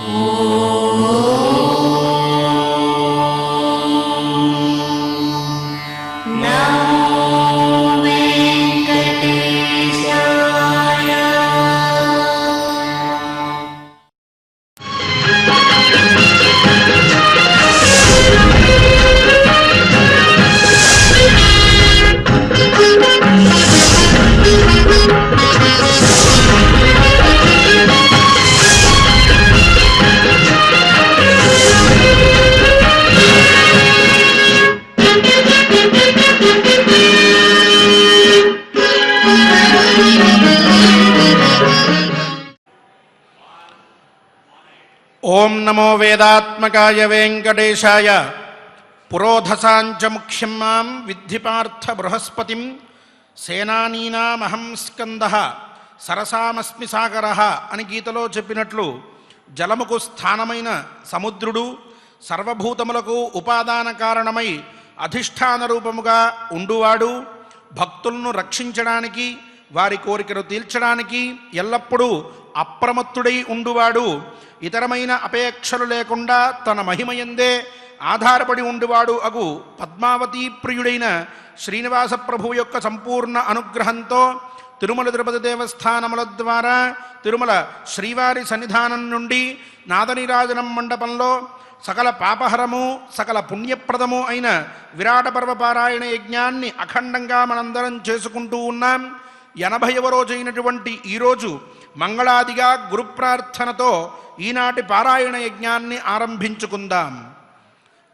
ओं नमो वेदात्मकाय वेंकटेशाय पुरोधसांच मुख्यं मां विद्धि पार्थ बृहस्पतिं सेनानीनामहं स्कंदः సరసామస్మి సాగరః అని గీతలో చెప్పినట్లు జలముకు స్థానమైన సముద్రుడు సర్వభూతములకు ఉపాదాన కారణమై అధిష్టాన రూపముగా ఉండువాడు, భక్తులను రక్షించడానికి వారి కోరికలు తీర్చడానికి ఎల్లప్పుడూ అప్రమత్తుడై ఉండువాడు, ఇతరమైన అపేక్షలు లేకుండా తన మహిమయందే ఆధారపడి ఉండువాడు అగు పద్మావతీ ప్రియుడైన శ్రీనివాస ప్రభువు యొక్క సంపూర్ణ అనుగ్రహంతో తిరుమల తిరుపతి దేవస్థానముల ద్వారా తిరుమల శ్రీవారి సన్నిధానం నుండి నాదనీరాజనం మండపంలో సకల పాపహరము సకల పుణ్యప్రదము అయిన విరాట పర్వ పారాయణ యజ్ఞాన్ని అఖండంగా మనందరం చేసుకుంటూ ఉన్నాం. 80వ రోజైనటువంటి ఈరోజు మంగళాదిగా గురు ప్రార్థనతో ఈనాటి పారాయణ యజ్ఞాన్ని ఆరంభించుకుందాం.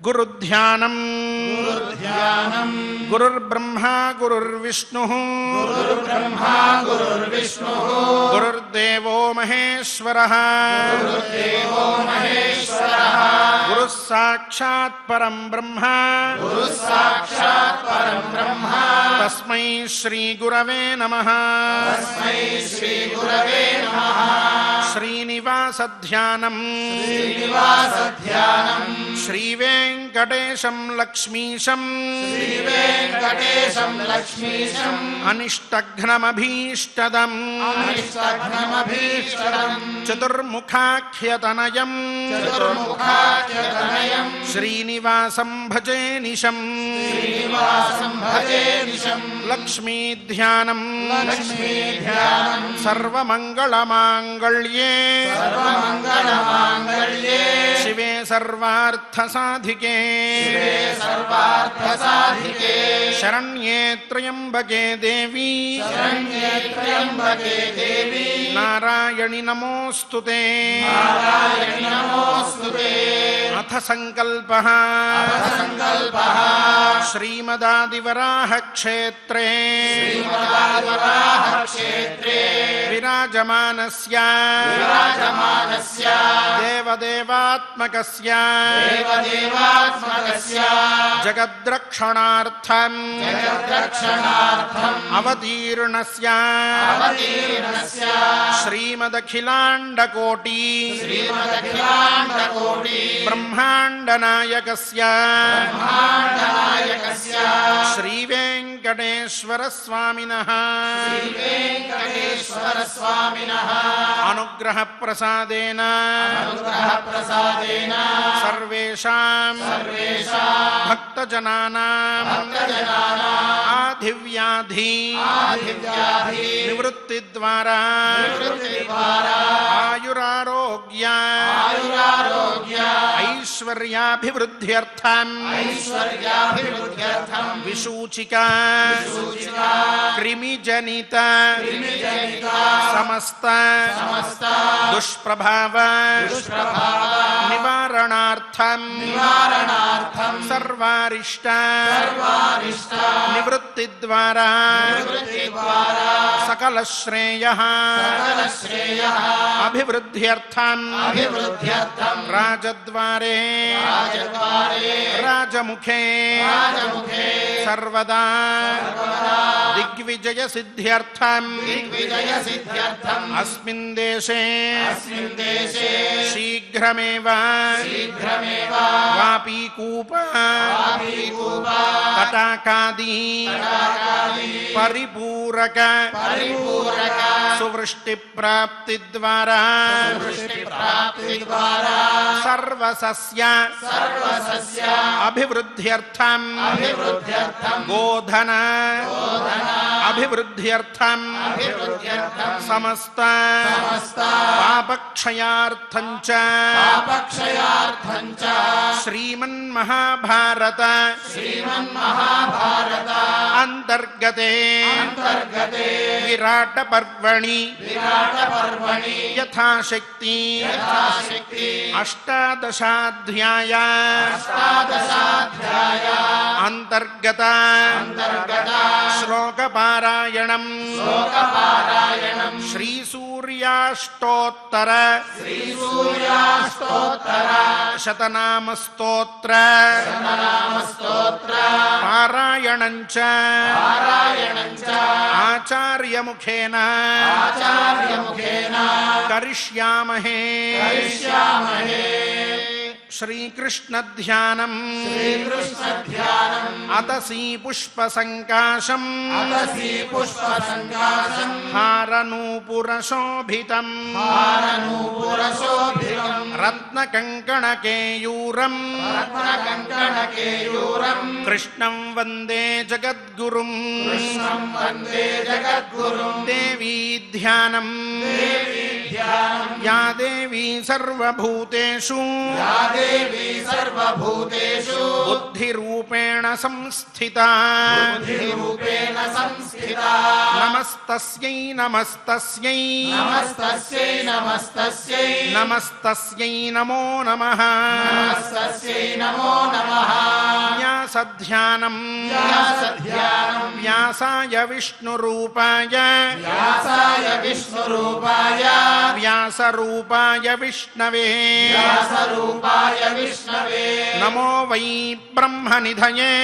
గురుధ్యానం గురుర్బ్రహ్మా గురుర్విష్ణుః గురుర్దేవో మహేశ్వరః గురుః సాక్షాత్ పరం బ్రహ్మ తస్మై శ్రీ గురవే నమః. శ్రీనివాస ధ్యానం శ్రీ వెంకటేశం లక్ష్మీశం అనిష్టఘ్నమభీష్టదం చతుర్ముఖాఖ్యతనయం శ్రీనివాసం భజే నిశం. లక్ష్మీధ్యానం సర్వమంగళమాంగళ్యే శివే సర్వార్థసాధికే శరణ్యే త్రయంబకే దేవీ నారాయణి నమోస్తుతే. అథ సంకల్పః శ్రీమదాదివరాహ క్షేత్రే విరాజమానస్య దేవదేవాత్మకస్య జగద్రక్షణార్థం అవతీర్ణస్య శ్రీమదఖిలాండకోటి బ్రహ్మాండనాయకస్య శ్రీ వెంకటేశ్వర స్వామినః అనుగ్రహ ప్రసాదేన సర్వేషాం భక్తజనానాం ఆధివ్యాధి నివృత్తి ద్వారా ఆయురారోగ్య ఐశ్వర్యాభివృద్ధ్యర్థం విసూచిక క్రిమిజనిత సమస్త దుష్ప్రభావ నివారణార్థం సర్వారిష్ట నివృత్తి ద్వారా సకల శ్రేయః అభివృద్ధ్యర్థం రాజద్వారే రాజముఖే సర్వదా దిగ్విజయ సిద్ధ్యర్థం అస్మిన్ దేశే శ్రీ शीघ्रमेव वापीकूप तटाकादि परिपूरक सुवृष्टि प्राप्ति द्वारा सर्वसस्य अभिवृद्ध्यर्थम गोधन अभिवृद्ध्यर्थम समस्त पापक्षयार्थं च श्रीमन्महाभारत अंतर्गते विराट पर्वणि यथाशक्ति अष्टादशाध्याय अंतर्गत श्लोकपारायणं श्रीसूर्याष्टोत्तर शतनामस्तोत्र पारायणं च आचार्यमुखेन करिष्यामहे श्रीकृष्ण ध्यानम् अतसी पुष्पसङ्काशम् हारनूपुरशोभितम् रत्नकङ्कणकेयूरम् कृष्णं वन्दे जगद्गुरुम् देवी ध्यानम् या देवी सर्वभूतेषु बुद्धिरूपेण संस्थिता नमस्तस्यै नमस्तस्यै नमस्तस्यै नमो नमः व्यासध्यानं व्यासाय विष्णुरूपाय व्यासरूपाय विष्णवे नमो वै ब्रह्मनिधये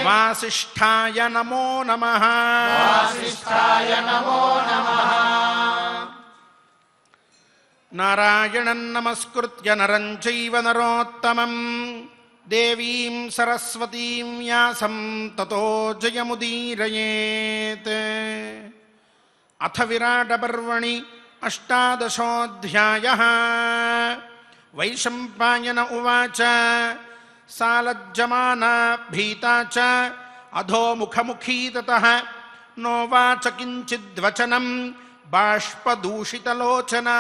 वासिष्ठाय नमो नमः नारायणं नमस्कृत्य नरं चैव नरोत्तमं देवीं सरस्वतीं व्यासं ततो जयमुदीरयेत्। अथ विराटपर्वणि अष्टादशोऽध्यायः। वैशम्पायन उवाच सालज्जमाना भीता च अधोमुखमुखी ततः नोवाच किञ्चिद्वचनं बाष्पदूषितलोचना।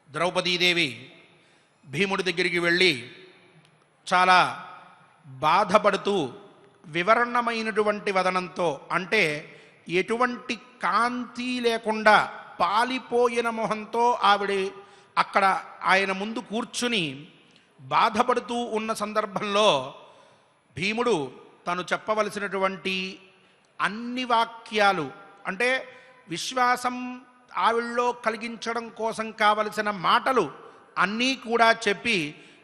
ద్రౌపదీదేవి భీముడి దగ్గరికి వెళ్ళి చాలా బాధపడుతూ వివరణమైనటువంటి వదనంతో, అంటే ఎటువంటి కాంతి లేకుండా పాలిపోయిన మొహంతో ఆవిడ అక్కడ ఆయన ముందు కూర్చుని బాధపడుతూ ఉన్న సందర్భంలో భీముడు తను చెప్పవలసినటువంటి అన్ని వాక్యాలు, అంటే విశ్వాసం ఆవిళ్ళలో కలిగించడం కోసం కావలసిన మాటలు అన్నీ కూడా చెప్పి,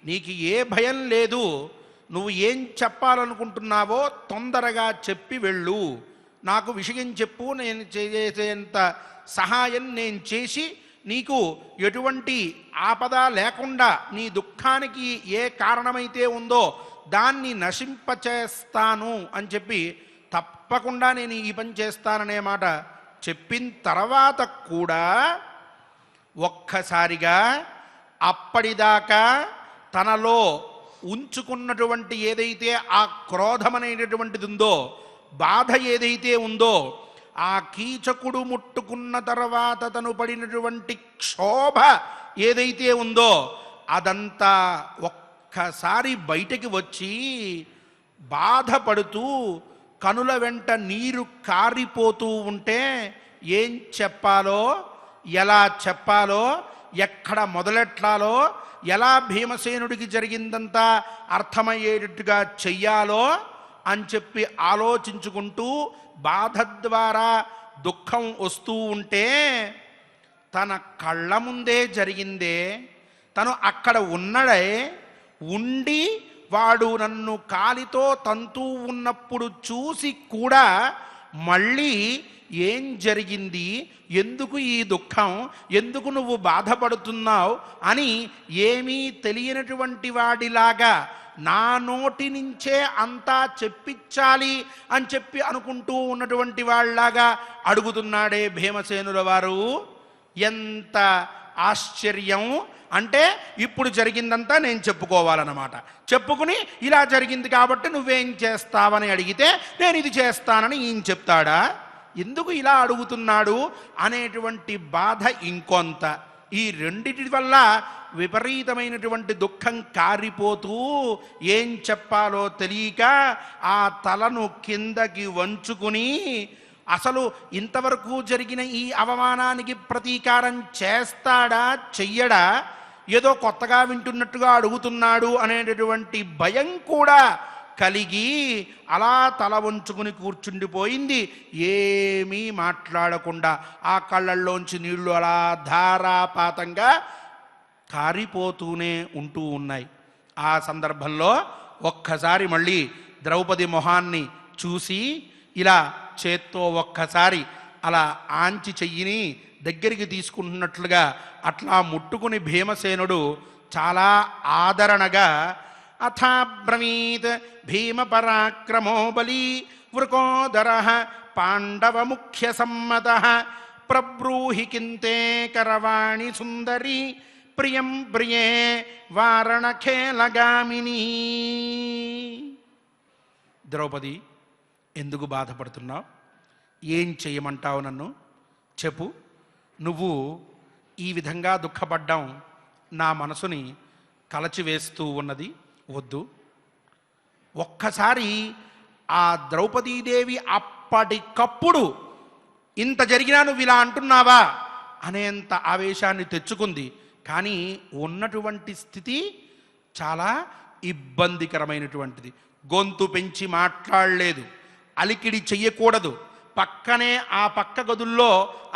నీకు ఏ భయం లేదు, నువ్వు ఏం చెప్పాలనుకుంటున్నావో తొందరగా చెప్పి వెళ్ళు, నాకు విషయం చెప్పు, నేను చేసేంత సహాయం నేను చేసి నీకు ఎటువంటి ఆపద లేకుండా నీ దుఃఖానికి ఏ కారణమైతే ఉందో దాన్ని నశింపచేస్తాను అని చెప్పి, తప్పకుండా నేను ఈ పని చేస్తాననే మాట చెప్పిన తర్వాత కూడా ఒక్కసారిగా అప్పటిదాకా తనలో ఉంచుకున్నటువంటి ఏదైతే ఆ క్రోధమనేటటువంటిది ఉందో, బాధ ఏదైతే ఉందో, ఆ కీచకుడు ముట్టుకున్న తర్వాత తను పడినటువంటి క్షోభ ఏదైతే ఉందో అదంతా ఒక్కసారి బయటికి వచ్చి బాధపడుతూ కనుల వెంట నీరు కారిపోతూ ఉంటే ఏం చెప్పాలో, ఎలా చెప్పాలో, ఎక్కడ మొదలెట్లాలో, ఎలా భీమసేనుడికి జరిగిందంతా అర్థమయ్యేటట్టుగా చెయ్యాలో అని చెప్పి ఆలోచించుకుంటూ బాధ ద్వారా దుఃఖం వస్తూ ఉంటే, తన కళ్ళ ముందే జరిగిందే, తను అక్కడ ఉన్నడే ఉండి వాడు నన్ను కాలితో తంతూ ఉన్నప్పుడు చూసి కూడా మళ్ళీ ఏం జరిగింది, ఎందుకు ఈ దుఃఖం, ఎందుకు నువ్వు బాధపడుతున్నావు అని ఏమీ తెలియనటువంటి వాడిలాగా నా నోటి నుంచే అంతా చెప్పించాలి అని చెప్పి అనుకుంటూ ఉన్నటువంటి వాళ్ళలాగా అడుగుతున్నాడే భీమసేనుల వారు. ఎంత ఆశ్చర్యం! అంటే ఇప్పుడు జరిగిందంతా నేను చెప్పుకోవాలన్నమాట. చెప్పుకుని ఇలా జరిగింది కాబట్టి నువ్వేం చేస్తావని అడిగితే నేను ఇది చేస్తానని ఈయన చెప్తాడా? ఎందుకు ఇలా అడుగుతున్నాడు అనేటువంటి బాధ ఇంకొంత. ఈ రెండిటి వల్ల విపరీతమైనటువంటి దుఃఖం కారిపోతూ ఏం చెప్పాలో తెలియక ఆ తలను కిందకి వంచుకుని అసలు ఇంతవరకు జరిగిన ఈ అవమానానికి ప్రతీకారం చేస్తాడా చెయ్యడా, ఏదో కొత్తగా వింటున్నట్టుగా అడుగుతున్నాడు అనేటటువంటి భయం కూడా కలిగి అలా తల వంచుకుని కూర్చుండిపోయింది. ఏమీ మాట్లాడకుండా ఆ కళ్ళల్లోంచి నీళ్లు అలా ధారాపాతంగా కారిపోతూనే ఉంటూ ఉన్నాయి. ఆ సందర్భంలో ఒక్కసారి మళ్ళీ ద్రౌపది మొహాన్ని చూసి ఇలా చేత్తో ఒక్కసారి అలా ఆంచి చెయ్యిని దగ్గరికి తీసుకుంటున్నట్లుగా అట్లా ముట్టుకుని భీమసేనుడు చాలా ఆదరణగా అథాబ్రవీత్ భీమ పరాక్రమో బలి వృకోదర పాండవ ముఖ్య సమ్మత ప్రబ్రూహి కింతే కరవాణి సుందరి ప్రియం ప్రియే వారణఖేలగామిని. ద్రౌపది, ఎందుకు బాధపడుతున్నావు? ఏం చేయమంటావు? నన్ను చెప్పు. నువ్వు ఈ విధంగా దుఃఖపడ్డాం నా మనసుని కలచివేస్తూ ఉన్నది. వద్దు. ఒక్కసారి ఆ ద్రౌపదీదేవి అప్పటికప్పుడు ఇంత జరిగినా నువ్వు ఇలా అంటున్నావా అనేంత ఆవేశాన్ని తెచ్చుకుంది. కానీ ఉన్నటువంటి స్థితి చాలా ఇబ్బందికరమైనటువంటిది. గొంతు పెంచి మాట్లాడలేదు, అలికిడి చెయ్యకూడదు. పక్కనే ఆ పక్క గదుల్లో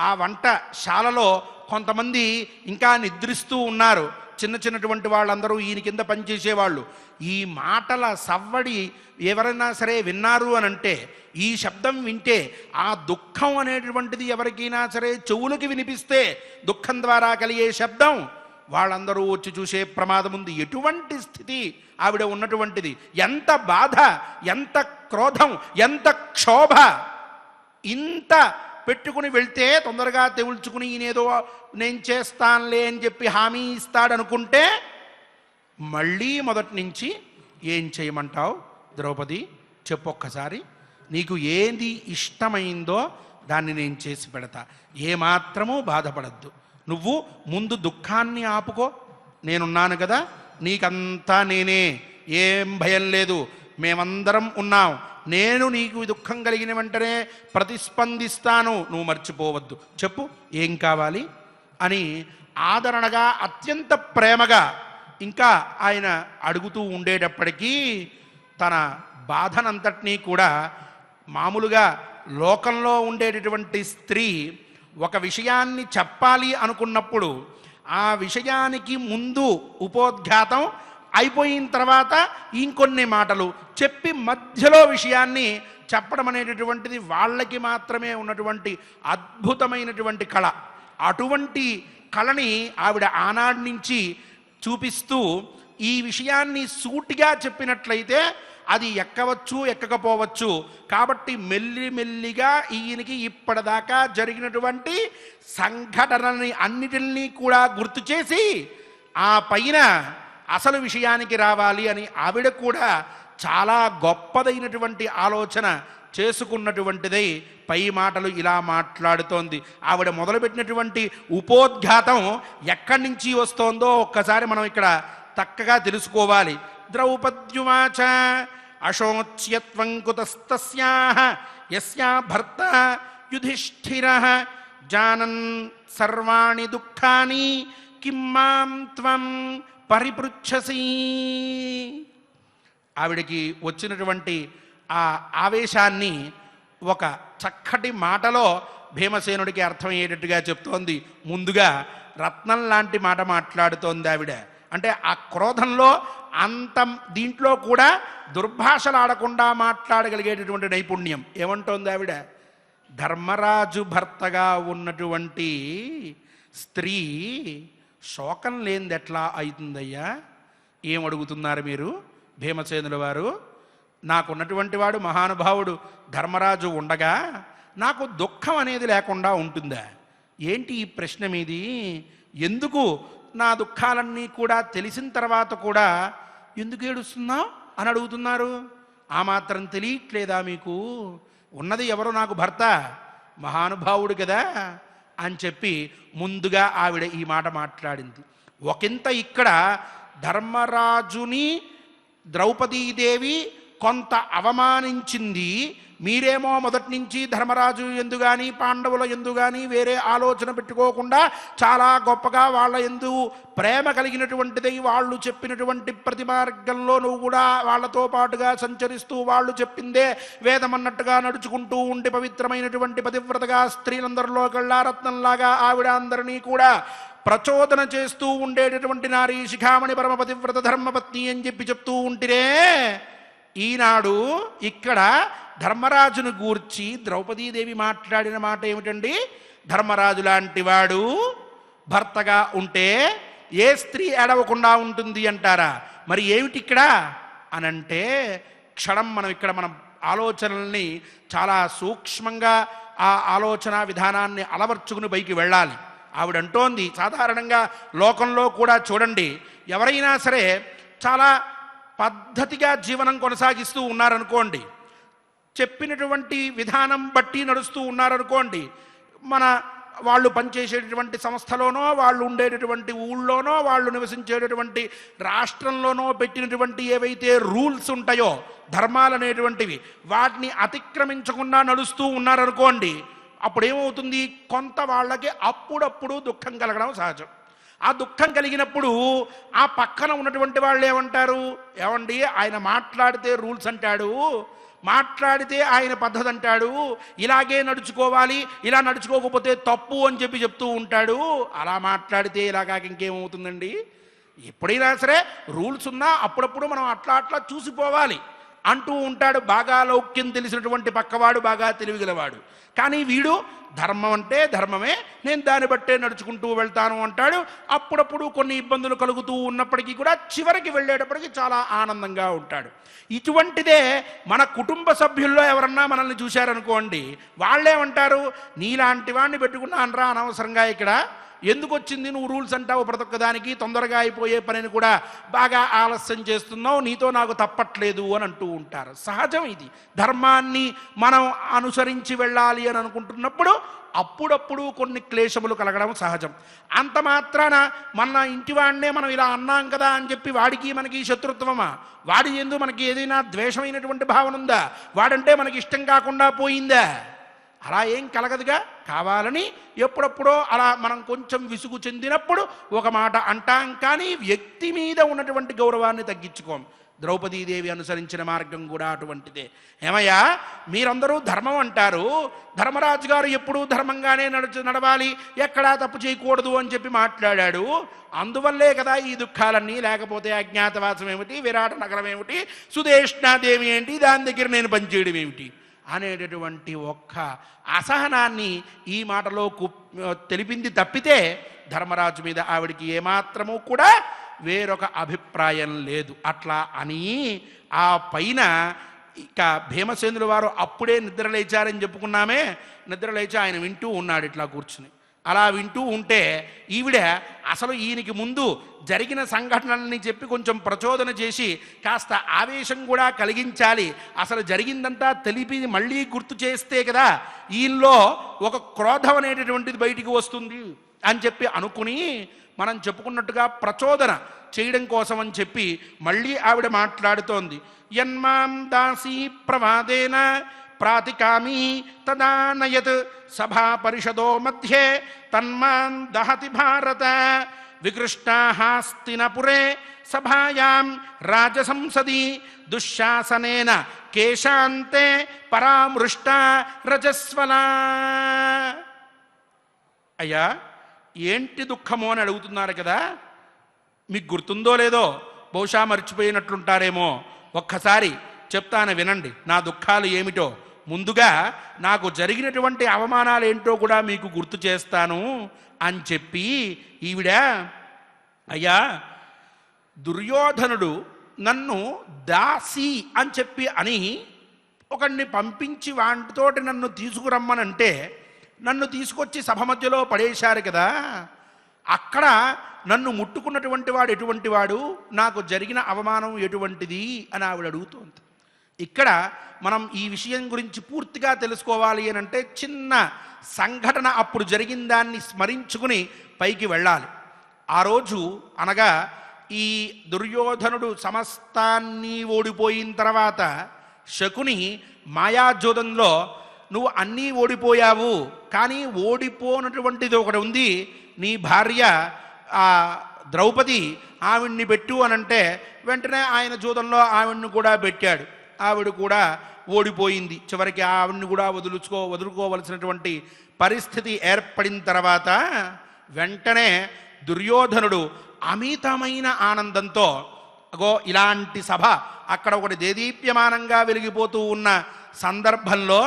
ఆ వంటశాలలో కొంతమంది ఇంకా నిద్రిస్తూ ఉన్నారు. చిన్నటువంటి వాళ్ళందరూ ఈయన కింద పనిచేసేవాళ్ళు. ఈ మాటల సవ్వడి ఎవరైనా సరే విన్నారు అని అంటే, ఈ శబ్దం వింటే, ఆ దుఃఖం అనేటువంటిది ఎవరికైనా సరే చెవులకి వినిపిస్తే దుఃఖం ద్వారా కలిగే శబ్దం, వాళ్ళందరూ వచ్చి చూసే ప్రమాదం ఉంది. ఎటువంటి స్థితి ఆవిడ ఉన్నటువంటిది! ఎంత బాధ, ఎంత క్రోధం, ఎంత క్షోభ! ఇంత పెట్టుకుని వెళ్తే తొందరగా తెవుల్చుకుని ఈయనేదో నేను చేస్తానులే అని చెప్పి హామీ ఇస్తాడనుకుంటే మళ్ళీ మొదటి నుంచి ఏం చేయమంటావు ద్రౌపది? చెప్పొక్కసారి. నీకు ఏది ఇష్టమైందో దాన్ని నేను చేసి పెడతా. ఏమాత్రమూ బాధపడద్దు. నువ్వు ముందు దుఃఖాన్ని ఆపుకో. నేనున్నాను కదా, నీకంతా నేనే, ఏం భయం లేదు, మేమందరం ఉన్నాం. నేను నీకు దుఃఖం కలిగిన వెంటనే ప్రతిస్పందిస్తాను, నువ్వు మర్చిపోవద్దు. చెప్పు ఏం కావాలి అని ఆదరణగా, అత్యంత ప్రేమగా ఇంకా ఆయన అడుగుతూ ఉండేటప్పటికీ తన బాధనంతటినీ కూడా, మామూలుగా లోకంలో ఉండేటటువంటి స్త్రీ ఒక విషయాన్ని చెప్పాలి అనుకున్నప్పుడు ఆ విషయానికి ముందు ఉపోద్ఘాతం అయిపోయిన తర్వాత ఇంకొన్ని మాటలు చెప్పి మధ్యలో విషయాన్ని చెప్పడం అనేటటువంటిది వాళ్ళకి మాత్రమే ఉన్నటువంటి అద్భుతమైనటువంటి కళ. అటువంటి కళని ఆవిడ ఆనాటి నుంచి చూపిస్తూ ఈ విషయాన్ని సూటిగా చెప్పినట్లయితే అది ఎక్కవచ్చు, ఎక్కకపోవచ్చు. కాబట్టి మెల్లిమెల్లిగా ఈయనకి ఇప్పటిదాకా జరిగినటువంటి సంఘటనని అన్నిటినీ కూడా గుర్తు చేసి ఆ పైన అసలు విషయానికి రావాలి అని ఆవిడ కూడా చాలా గొప్పదైనటువంటి ఆలోచన చేసుకున్నటువంటిదై పై మాటలు ఇలా మాట్లాడుతోంది. ఆవిడ మొదలుపెట్టినటువంటి ఉపోద్ఘాతం ఎక్కడి నుంచి వస్తోందో ఒక్కసారి మనం ఇక్కడ చక్కగా తెలుసుకోవాలి. ద్రౌపద్యువాచ అశోచ్యత్వం కుతస్తస్యాః యస్యా భర్త యుధిష్ఠిరః జానన్ సర్వాణి దుఃఖాని కిం మాం త్వం పరిపృచ్ఛసి. ఆవిడకి వచ్చినటువంటి ఆ ఆవేశాన్ని ఒక చక్కటి మాటలో భీమసేనుడికి అర్థమయ్యేటట్టుగా చెప్తోంది. ముందుగా రత్నం లాంటి మాట మాట్లాడుతోంది ఆవిడ. అంటే ఆ క్రోధంలో అంత దీంట్లో కూడా దుర్భాషలాడకుండా మాట్లాడగలిగేటటువంటి నైపుణ్యం. ఏమంటోంది ఆవిడ? ధర్మరాజు భర్తగా ఉన్నటువంటి స్త్రీ శోకం లేనిది ఎట్లా అవుతుందయ్యా? ఏమడుగుతున్నారు మీరు భీమసేనుల వారు? నాకున్నటువంటి వాడు మహానుభావుడు ధర్మరాజు ఉండగా నాకు దుఃఖం అనేది లేకుండా ఉంటుందా? ఏంటి ఈ ప్రశ్న మీది? ఎందుకు నా దుఃఖాలన్నీ కూడా తెలిసిన తర్వాత కూడా ఎందుకు ఏడుస్తున్నావు అని అడుగుతున్నారు? ఆ మాత్రం తెలియట్లేదా మీకు? ఉన్నది ఎవరు? నాకు భర్త, మహానుభావుడు కదా అని చెప్పి ముందుగా ఆవిడ ఈ మాట మాట్లాడింది. ఒకంత ఇక్కడ ధర్మరాజుని ద్రౌపదీదేవి కొంత అవమానించింది. మీరేమో మొదటి నుంచి ధర్మరాజు ఎందు కానీ పాండవుల ఎందు కానీ వేరే ఆలోచన పెట్టుకోకుండా చాలా గొప్పగా వాళ్ళ ఎందు ప్రేమ కలిగినటువంటిది, వాళ్ళు చెప్పినటువంటి ప్రతి మార్గంలో నువ్వు కూడా వాళ్ళతో పాటుగా సంచరిస్తూ వాళ్ళు చెప్పిందే వేదమన్నట్టుగా నడుచుకుంటూ ఉండి పవిత్రమైనటువంటి పతివ్రతగా స్త్రీలందరిలో కళ్ళారత్నంలాగా ఆవిడ అందరినీ కూడా ప్రచోదన చేస్తూ ఉండేటటువంటి నారీ శిఖామణి పరమ పతివ్రత ధర్మపత్ని అని చెప్పి చెప్తూ ఉంటిరే. ఈనాడు ఇక్కడ ధర్మరాజును గూర్చి ద్రౌపదీదేవి మాట్లాడిన మాట ఏమిటండి? ధర్మరాజు లాంటి వాడు భర్తగా ఉంటే ఏ స్త్రీ ఏడవకుండా ఉంటుంది అంటారా? మరి ఏమిటి ఇక్కడ అనంటే క్షణం మనం ఆలోచనల్ని చాలా సూక్ష్మంగా ఆ ఆలోచన విధానాన్ని అలవర్చుకుని పైకి వెళ్ళాలి. ఆవిడంటోంది సాధారణంగా లోకంలో కూడా చూడండి, ఎవరైనా సరే చాలా పద్ధతిగా జీవనం కొనసాగిస్తూ ఉన్నారనుకోండి, చెప్పినటువంటి విధానం బట్టి నడుస్తూ ఉన్నారనుకోండి, వాళ్ళు పనిచేసేటటువంటి సంస్థలోనో వాళ్ళు ఉండేటటువంటి ఊళ్ళోనో వాళ్ళు నివసించేటటువంటి రాష్ట్రంలోనో పెట్టినటువంటి ఏవైతే రూల్స్ ఉంటాయో ధర్మాలు అనేటువంటివి వాటిని అతిక్రమించకుండా నడుస్తూ ఉన్నారనుకోండి, అప్పుడేమవుతుంది? కొంత వాళ్ళకి అప్పుడప్పుడు దుఃఖం కలగడం సహజం. ఆ దుఃఖం కలిగినప్పుడు ఆ పక్కన ఉన్నటువంటి వాళ్ళు ఏమంటారు? ఏమండి, ఆయన మాట్లాడితే రూల్స్ అంటాడు, మాట్లాడితే ఆయన పద్ధతి అంటాడు, ఇలాగే నడుచుకోవాలి, ఇలా నడుచుకోకపోతే తప్పు అని చెప్పి చెప్తూ ఉంటాడు. అలా మాట్లాడితే ఇలాగా ఇంకేమవుతుందండి? ఎప్పుడైనా సరే రూల్స్ ఉన్నా అప్పుడప్పుడు మనం అట్లా చూసిపోవాలి అంటూ ఉంటాడు బాగా లౌక్యం తెలిసినటువంటి పక్కవాడు, బాగా తెలివిగలవాడు. కానీ వీడు ధర్మం అంటే ధర్మమే, నేను దాన్ని బట్టే నడుచుకుంటూ వెళ్తాను అంటాడు. అప్పుడప్పుడు కొన్ని ఇబ్బందులు కలుగుతూ ఉన్నప్పటికీ కూడా చివరికి వెళ్ళేటప్పటికి చాలా ఆనందంగా ఉంటాడు. ఇటువంటిదే మన కుటుంబ సభ్యుల్లో ఎవరన్నా మనల్ని చూశారనుకోండి, వాళ్ళేమంటారు? నీలాంటి వాడిని పెట్టుకున్నానరా అనవసరంగా, ఇక్కడ ఎందుకు వచ్చింది నువ్వు రూల్స్ అంటావు, ప్రతి ఒక్కదానికి తొందరగా అయిపోయే పనిని కూడా బాగా ఆలస్యం చేస్తున్నావు, నీతో నాకు తప్పట్లేదు అని అంటూ ఉంటారు. సహజం ఇది. ధర్మాన్ని మనం అనుసరించి వెళ్ళాలి అని అనుకుంటున్నప్పుడు అప్పుడప్పుడు కొన్ని క్లేశములు కలగడం సహజం. అంత మాత్రాన మన ఇంటివాడినే మనం ఇలా అన్నాం కదా అని చెప్పి వాడికి మనకి శత్రుత్వమా? వాడి ఎందు మనకి ఏదైనా ద్వేషమైనటువంటి భావన ఉందా? వాడంటే మనకి ఇష్టం కాకుండా పోయిందా? అలా ఏం కలగదుగా. కావాలని ఎప్పుడప్పుడో అలా మనం కొంచెం విసుగు చెందినప్పుడు ఒక మాట అంటాం, కానీ వ్యక్తి మీద ఉన్నటువంటి గౌరవాన్ని తగ్గించుకోం. ద్రౌపదీదేవి అనుసరించిన మార్గం కూడా అటువంటిదే. ఏమయ్యా, మీరందరూ ధర్మం అంటారు, ధర్మరాజు గారు ఎప్పుడూ ధర్మంగానే నడవాలి, ఎక్కడా తప్పు చేయకూడదు అని చెప్పి మాట్లాడాడు. అందువల్లే కదా ఈ దుఃఖాలన్నీ. లేకపోతే అజ్ఞాతవాసం ఏమిటి, విరాట నగరం ఏమిటి, సుదేష్ణాదేవి ఏంటి, దాని దగ్గర నేను పనిచేయడం ఏమిటి అనేటటువంటి ఒక్క అసహనాన్ని ఈ మాటలో తెలిపింది తప్పితే ధర్మరాజు మీద ఆవిడికి ఏమాత్రము కూడా వేరొక అభిప్రాయం లేదు. అట్లా అని ఆ పైన ఇక భీమసేనుల వారు అప్పుడే నిద్రలేచారని చెప్పుకున్నామే. నిద్రలేచి ఆయన వింటూ ఉన్నాడు ఇట్లా కూర్చుని. అలా వింటూ ఉంటే ఈవిడ అసలు ఈయనకి ముందు జరిగిన సంఘటనల్ని చెప్పి కొంచెం ప్రచోదన చేసి కాస్త ఆవేశం కూడా కలిగించాలి, అసలు జరిగిందంతా తెలిపి మళ్ళీ గుర్తు చేస్తే కదా ఈయనలో ఒక క్రోధం అనేటటువంటిది బయటికి వస్తుంది అని చెప్పి అనుకుని మనం చెప్పుకున్నట్టుగా ప్రచోదన చేయడం కోసం అని చెప్పి మళ్ళీ ఆవిడ మాట్లాడుతోంది. యన్మాం దాసీ ప్రవాదేన ప్రాతికామీ తదా నయత్ సభా పరిషదో మధ్యే తన్మాన్ దహతి భారత వికృష్టాహాస్తినపురే సభాయాం రాజసంసది దుశ్శాసనేన కేశాంతే పరామృష్ట రజస్వలా. అయ్యా, ఏంటి దుఃఖమో అని అడుగుతున్నారు కదా. మీకు గుర్తుందో లేదో, బహుశా మర్చిపోయినట్లుంటారేమో. ఒక్కసారి చెప్తాను వినండి నా దుఃఖాలు ఏమిటో. ముందుగా నాకు జరిగినటువంటి అవమానాలు ఏంటో కూడా మీకు గుర్తు చేస్తాను అని చెప్పి ఈవిడ, అయ్యా దుర్యోధనుడు నన్ను దాసి అని చెప్పి అని ఒకడిని పంపించి వాటితోటి నన్ను తీసుకురమ్మనంటే నన్ను తీసుకొచ్చి సభ మధ్యలో పడేశారు కదా, అక్కడ నన్ను ముట్టుకున్నటువంటి వాడు ఎటువంటి వాడు, నాకు జరిగిన అవమానం ఎటువంటిది అని ఆవిడ అడుగుతోంది. ఇక్కడ మనం ఈ విషయం గురించి పూర్తిగా తెలుసుకోవాలి అని అంటే చిన్న సంఘటన అప్పుడు జరిగిన దాన్ని స్మరించుకుని పైకి వెళ్ళాలి. ఆ రోజు అనగా ఈ దుర్యోధనుడు సమస్తాన్ని ఓడిపోయిన తర్వాత శకుని మాయాజోదంలో నువ్వు అన్నీ ఓడిపోయావు, కానీ ఓడిపోనటువంటిది ఒకటి ఉంది, నీ భార్య ద్రౌపది, ఆవిడ్ని పెట్టు అనంటే వెంటనే ఆయన జూదంలో ఆవిడ్ని కూడా పెట్టాడు. ఆవిడ కూడా ఓడిపోయింది. చివరికి ఆవిడ్ని కూడా వదులుకోవలసినటువంటి పరిస్థితి ఏర్పడిన తర్వాత వెంటనే దుర్యోధనుడు అమితమైన ఆనందంతో, అగో ఇలాంటి సభ అక్కడ ఒకటి దేదీప్యమానంగా వెలిగిపోతూ ఉన్న సందర్భంలో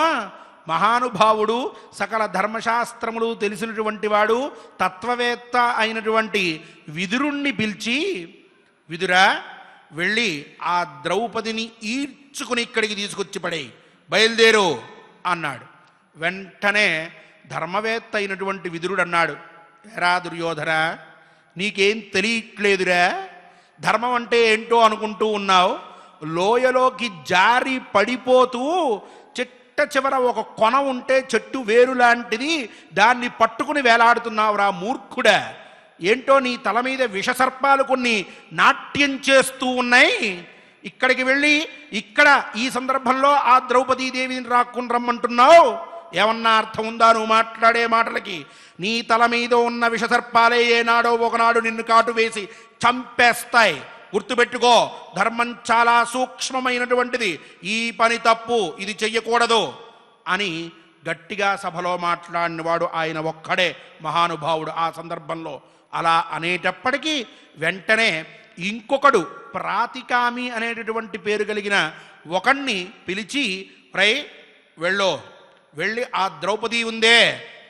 మహానుభావుడు, సకల ధర్మశాస్త్రములు తెలిసినటువంటి వాడు, తత్వవేత్త అయినటువంటి విదురుణ్ణి పిలిచి, విదురా వెళ్ళి ఆ ద్రౌపదిని ఈడ్చుకుని ఇక్కడికి తీసుకొచ్చి పడేయి, బయలుదేరు అన్నాడు. వెంటనే ధర్మవేత్త అయినటువంటి విదురుడు అన్నాడు, ఎరా దుర్యోధన, నీకేం తెలియట్లేదురా, ధర్మం అంటే ఏంటో అనుకుంటూ ఉన్నావు, లోయలోకి జారి పడిపోతూ చెట్ట చివర ఒక కొన ఉంటే చెట్టు వేరు లాంటిది, దాన్ని పట్టుకుని వేలాడుతున్నావురా మూర్ఖుడా, ఏంటో నీ తల మీద విషసర్పాలు కొన్ని నాట్యం చేస్తూ ఉన్నాయి, ఇక్కడికి వెళ్ళి ఇక్కడ ఈ సందర్భంలో ఆ ద్రౌపదీదేవిని రాక్కుని రమ్మంటున్నావు, ఏమన్నా అర్థం ఉందా నువ్వు మాట్లాడే మాటలకి? నీ తల మీద ఉన్న విషసర్పాలే ఏనాడో ఒకనాడు నిన్ను కాటు వేసి చంపేస్తాయి, గుర్తుపెట్టుకో, ధర్మం చాలా సూక్ష్మమైనటువంటిది, ఈ పని తప్పు, ఇది చెయ్యకూడదు అని గట్టిగా సభలో మాట్లాడినవాడు ఆయన ఒక్కడే మహానుభావుడు. ఆ సందర్భంలో అలా అనేటప్పటికీ వెంటనే ఇంకొకడు ప్రాతికామి అనేటటువంటి పేరు కలిగిన ఒకణ్ణి పిలిచి, రై వెళ్ళో, వెళ్ళి ఆ ద్రౌపది ఉందే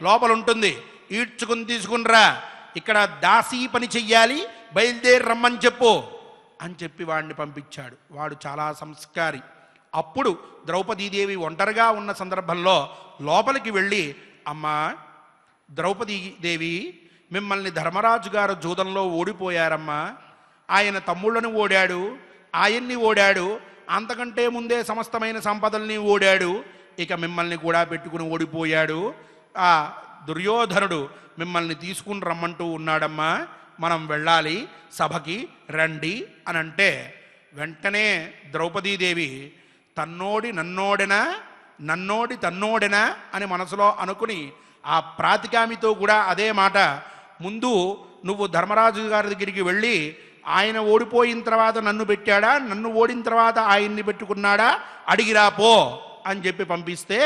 లోపల ఉంటుంది, ఈడ్చుకుని తీసుకునిరా, ఇక్కడ దాసీ పని చెయ్యాలి, బయలుదేరి రమ్మని చెప్పు అని చెప్పి వాడిని పంపించాడు. వాడు చాలా సంస్కారి. అప్పుడు ద్రౌపదీదేవి ఒంటరిగా ఉన్న సందర్భంలో లోపలికి వెళ్ళి, అమ్మా ద్రౌపదీదేవి, మిమ్మల్ని ధర్మరాజు గారు జూదంలో ఓడిపోయారమ్మా, ఆయన తమ్ముళ్ళను ఓడాడు, ఆయన్ని ఓడాడు, అంతకంటే ముందే సమస్తమైన సంపదల్ని ఓడాడు, ఇక మిమ్మల్ని కూడా పెట్టుకుని ఓడిపోయాడు, ఆ దుర్యోధనుడు మిమ్మల్ని తీసుకుని రమ్మంటూ ఉన్నాడమ్మా, మనం వెళ్ళాలి, సభకి రండి అని అంటే వెంటనే ద్రౌపదీదేవి తన్నోడి నన్నోడెనా, నన్నోడి తన్నోడెనా అని మనసులో అనుకుని ఆ ప్రాతికామితో కూడా అదే మాట, ముందు నువ్వు ధర్మరాజు గారి దగ్గరికి వెళ్ళి ఆయన ఓడిపోయిన తర్వాత నన్ను పెట్టాడా, నన్ను ఓడిన తర్వాత ఆయన్ని పెట్టుకున్నాడా అడిగిరా పో అని చెప్పి పంపిస్తే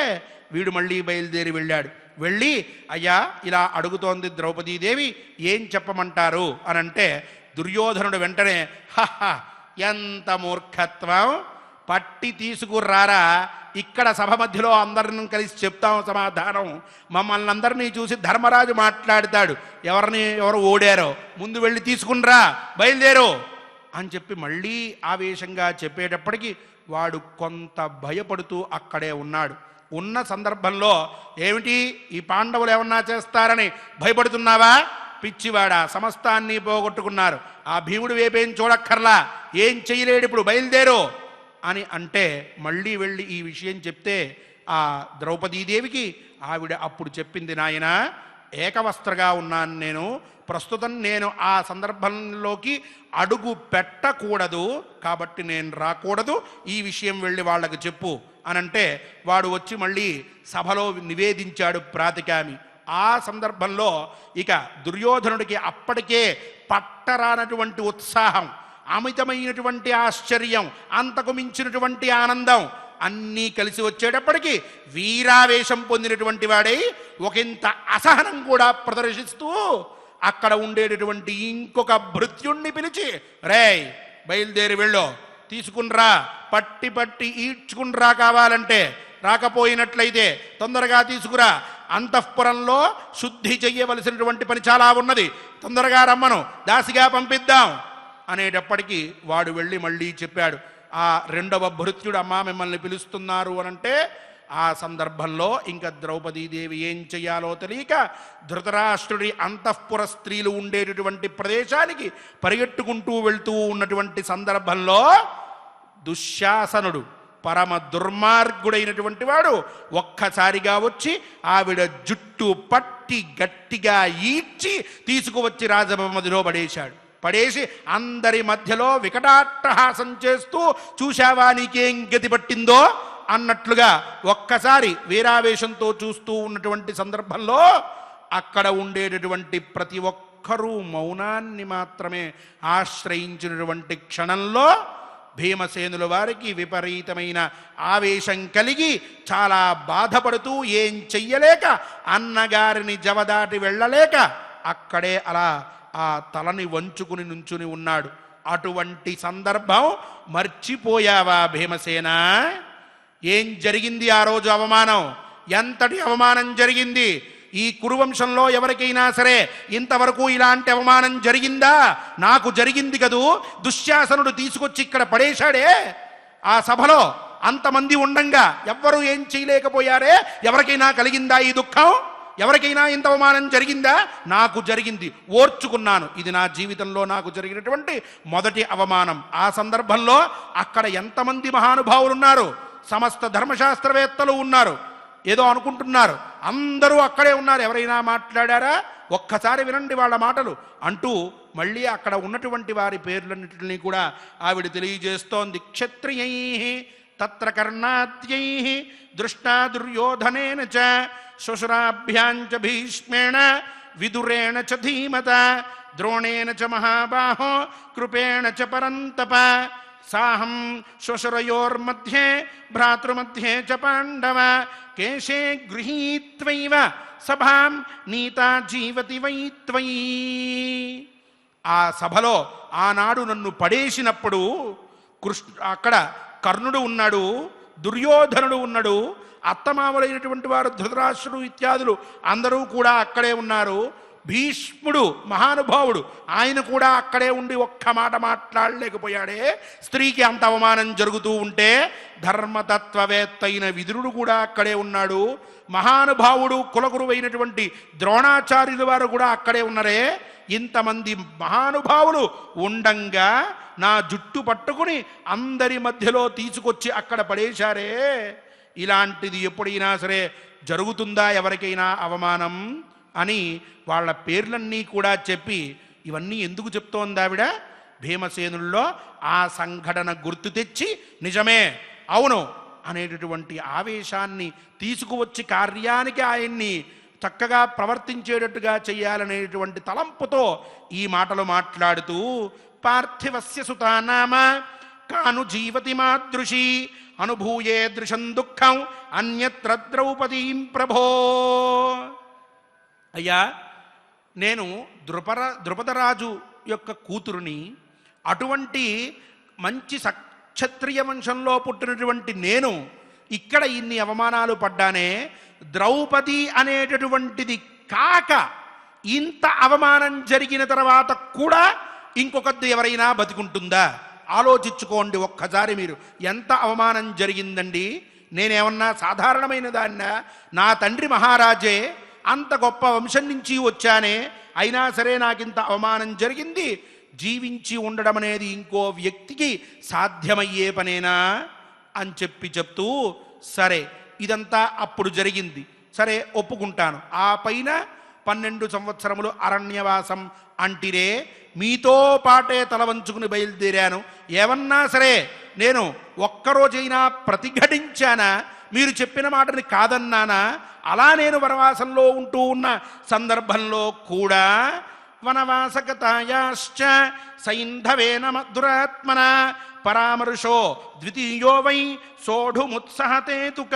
వీడు మళ్ళీ బయలుదేరి వెళ్ళాడు. వెళ్ళి, అయ్యా ఇలా అడుగుతోంది ద్రౌపదీదేవి, ఏం చెప్పమంటారు అని అంటే దుర్యోధనుడు వెంటనే, హహ ఎంత మూర్ఖత్వం, పట్టి తీసుకురారా, ఇక్కడ సభ మధ్యలో అందరిని కలిసి చెప్తాం సమాధానం, మమ్మల్ని అందరినీ చూసి ధర్మరాజు మాట్లాడతాడు, ఎవరు ఓడారో ముందు వెళ్ళి తీసుకునిరా, బయలుదేరు అని చెప్పి మళ్ళీ ఆవేశంగా చెప్పేటప్పటికీ వాడు కొంత భయపడుతూ అక్కడే ఉన్నాడు. ఉన్న సందర్భంలో, ఏమిటి ఈ పాండవులు ఏమన్నా చేస్తారని భయపడుతున్నావా, పిచ్చివాడా, సమస్తాన్ని పోగొట్టుకున్నారు, ఆ భీముడు వేపేం చూడక్కర్లా, ఏం చెయ్యలేడు, ఇప్పుడు బయలుదేరు అని అంటే మళ్ళీ వెళ్ళి ఈ విషయం చెప్తే ఆ ద్రౌపదీదేవికి ఆవిడ అప్పుడు చెప్పింది, నాయన ఏకవస్త్రగా ఉన్నాను నేను, ప్రస్తుతం నేను ఆ సందర్భంలోకి అడుగు పెట్టకూడదు, కాబట్టి నేను రాకూడదు, ఈ విషయం వెళ్ళి వాళ్ళకి చెప్పు అనంటే వాడు వచ్చి మళ్ళీ సభలో నివేదించాడు ప్రాతికామి. ఆ సందర్భంలో ఇక దుర్యోధనుడికి అప్పటికే పట్టరానటువంటి ఉత్సాహం, అమితమైనటువంటి ఆశ్చర్యం, అంతకు మించినటువంటి ఆనందం అన్నీ కలిసి వచ్చేటప్పటికీ వీరావేశం పొందినటువంటి వాడై ఒకంత అసహనం కూడా ప్రదర్శిస్తూ అక్కడ ఉండేటటువంటి ఇంకొక భృత్యుణ్ణి పిలిచి, రేయ్ బయలుదేరి వెళ్ళో, తీసుకునిరా, పట్టి ఈడ్చుకునిరా కావాలంటే రాకపోయినట్లయితే తొందరగా తీసుకురా, అంతఃపురంలో శుద్ధి చెయ్యవలసినటువంటి పని చాలా ఉన్నది, తొందరగా రమ్మను, దాసిగా పంపిద్దాం అనేటప్పటికీ వాడు వెళ్ళి మళ్ళీ చెప్పాడు. ఆ రెండవ భృత్యుడు అమ్మా మిమ్మల్ని పిలుస్తున్నారు అనంటే ఆ సందర్భంలో ఇంకా ద్రౌపదీదేవి ఏం చెయ్యాలో తెలియక ధృతరాష్ట్రుడి అంతఃపుర స్త్రీలు ఉండేటటువంటి ప్రదేశానికి పరిగెట్టుకుంటూ వెళ్తూ ఉన్నటువంటి సందర్భంలో దుశ్శాసనుడు పరమ దుర్మార్గుడైనటువంటి వాడు ఒక్కసారిగా వచ్చి ఆవిడ జుట్టు పట్టి గట్టిగా ఈడ్చి తీసుకువచ్చి రాజమదిలో పడేసి అందరి మధ్యలో వికటాట్టహాసం చేస్తూ చూశావా నీకేం గతి పట్టిందో అన్నట్లుగా ఒక్కసారి వీరావేశంతో చూస్తూ ఉన్నటువంటి సందర్భంలో అక్కడ ఉండేటటువంటి ప్రతి ఒక్కరూ మౌనాన్ని మాత్రమే ఆశ్రయించినటువంటి క్షణంలో భీమసేనుల వారికి విపరీతమైన ఆవేశం కలిగి చాలా బాధపడుతూ ఏం చెయ్యలేక అన్నగారిని జవదాటి వెళ్ళలేక అక్కడే అలా ఆ తలని వంచుకుని నుంచుని ఉన్నాడు. అటువంటి సందర్భం మర్చిపోయావా భీమసేన? ఏం జరిగింది ఆ రోజు అవమానం? ఎంతటి అవమానం జరిగింది? ఈ కురువంశంలో ఎవరికైనా సరే ఇంతవరకు ఇలాంటి అవమానం జరిగిందా? నాకు జరిగింది కదూ. దుశ్శాసనుడు తీసుకొచ్చి ఇక్కడ పడేశాడే ఆ సభలో, అంతమంది ఉండంగా ఎవ్వరూ ఏం చేయలేకపోయారే. ఎవరికైనా కలిగిందా ఈ దుఃఖం? ఎవరికైనా ఇంత అవమానం జరిగిందా? నాకు జరిగింది, ఓర్చుకున్నాను. ఇది నా జీవితంలో నాకు జరిగినటువంటి మొదటి అవమానం. ఆ సందర్భంలో అక్కడ ఎంతమంది మహానుభావులు ఉన్నారు, సమస్త ధర్మశాస్త్రవేత్తలు ఉన్నారు. ఏదో అనుకుంటున్నారు, అందరూ అక్కడే ఉన్నారు. ఎవరైనా మాట్లాడారా? ఒక్కసారి వినండి వాళ్ళ మాటలు అంటూ మళ్ళీ అక్కడ ఉన్నటువంటి వారి పేర్లన్నింటినీ కూడా ఆవిడ తెలియజేస్తోంది. క్షత్రియై తత్ర కర్ణాద్యై దృష్టా దుర్యోధనేన చ శ్వశురాభ్యాంచ భీష్మేణ విదురేణ చ ధీమత ద్రోణేన చ మహాబాహో కృపేణ చ పరంతప సాహం శ్వశురయోర్मध्ये భ్రాతృमध्ये చ పాండవ కేశే గృహీత్వైవ సభాం నీతా జీవతి వై త్వయి. ఆ సభలో ఆనాడు నన్ను పడేసినప్పుడు అక్కడ కర్ణుడు ఉన్నాడు, దుర్యోధనుడు ఉన్నాడు, అత్తమామలైనటువంటి వారు ధృతరాష్ట్రుడు ఇత్యాదులు అందరూ కూడా అక్కడే ఉన్నారు. భీష్ముడు మహానుభావుడు, ఆయన కూడా అక్కడే ఉండి ఒక్క మాట మాట్లాడలేకపోయాడే. స్త్రీకి అంత అవమానం జరుగుతూ ఉంటే ధర్మతత్వవేత్త అయిన విదురుడు కూడా అక్కడే ఉన్నాడు. మహానుభావుడు కులగురువైనటువంటి ద్రోణాచార్యుల వారు కూడా అక్కడే ఉన్నారే. ఇంతమంది మహానుభావులు ఉండంగా నా జుట్టు పట్టుకుని అందరి మధ్యలో తీసుకొచ్చి అక్కడ పడేశారే. ఇలాంటిది ఎప్పుడైనా సరే జరుగుతుందా ఎవరికైనా అవమానం అని వాళ్ళ పేర్లన్నీ కూడా చెప్పి, ఇవన్నీ ఎందుకు చెప్తోంది ఆవిడ? భీమసేనుల్లో ఆ సంఘటన గుర్తు తెచ్చి నిజమే, అవును అనేటటువంటి ఆవేశాన్ని తీసుకువచ్చి కార్యానికి ఆయన్ని చక్కగా ప్రవర్తించేటట్టుగా చెయ్యాలనేటువంటి తలంపుతో ఈ మాటలు మాట్లాడుతూ పార్థివస్య సుతానామ కాను జీవతి మాదృశి అనుభూయే దృశం దుఃఖం అన్యత్ర ద్రౌపదీం ప్రభో. అయ్యా, నేను ద్రుపదరాజు యొక్క కూతురుని, అటువంటి మంచి క్షత్రియ వంశంలో పుట్టినటువంటి నేను ఇక్కడ ఇన్ని అవమానాలు పడ్డానే. ద్రౌపది అనేటటువంటిది కాక ఇంత అవమానం జరిగిన తర్వాత కూడా ఇంకొకది ఎవరైనా బతికుంటుందా? ఆలోచించుకోండి ఒక్కసారి మీరు. ఎంత అవమానం జరిగిందండి. నేనేమన్నా సాధారణమైన దాన్నా? నా తండ్రి మహారాజే, అంత గొప్ప వంశం నుంచి వచ్చానే, అయినా సరే నాకింత అవమానం జరిగింది. జీవించి ఉండడం అనేది ఇంకో వ్యక్తికి సాధ్యమయ్యే పనేనా అని చెప్తూ, సరే ఇదంతా అప్పుడు జరిగింది, సరే ఒప్పుకుంటాను. ఆ పైన 12 సంవత్సరములు అరణ్యవాసం అంటిరే, మీతో పాటే తల వంచుకుని బయలుదేరాను. ఏమన్నా సరే నేను ఒక్కరోజైనా ప్రతిఘటించానా? మీరు చెప్పిన మాటని కాదన్నానా? అలా నేను వనవాసంలో ఉంటూ ఉన్న సందర్భంలో కూడా వనవాసగతాయాశ్చ సైంధవేన మధురాత్మన పరామర్శో ద్వితీయో వై సోఢుముత్సహతేతుక.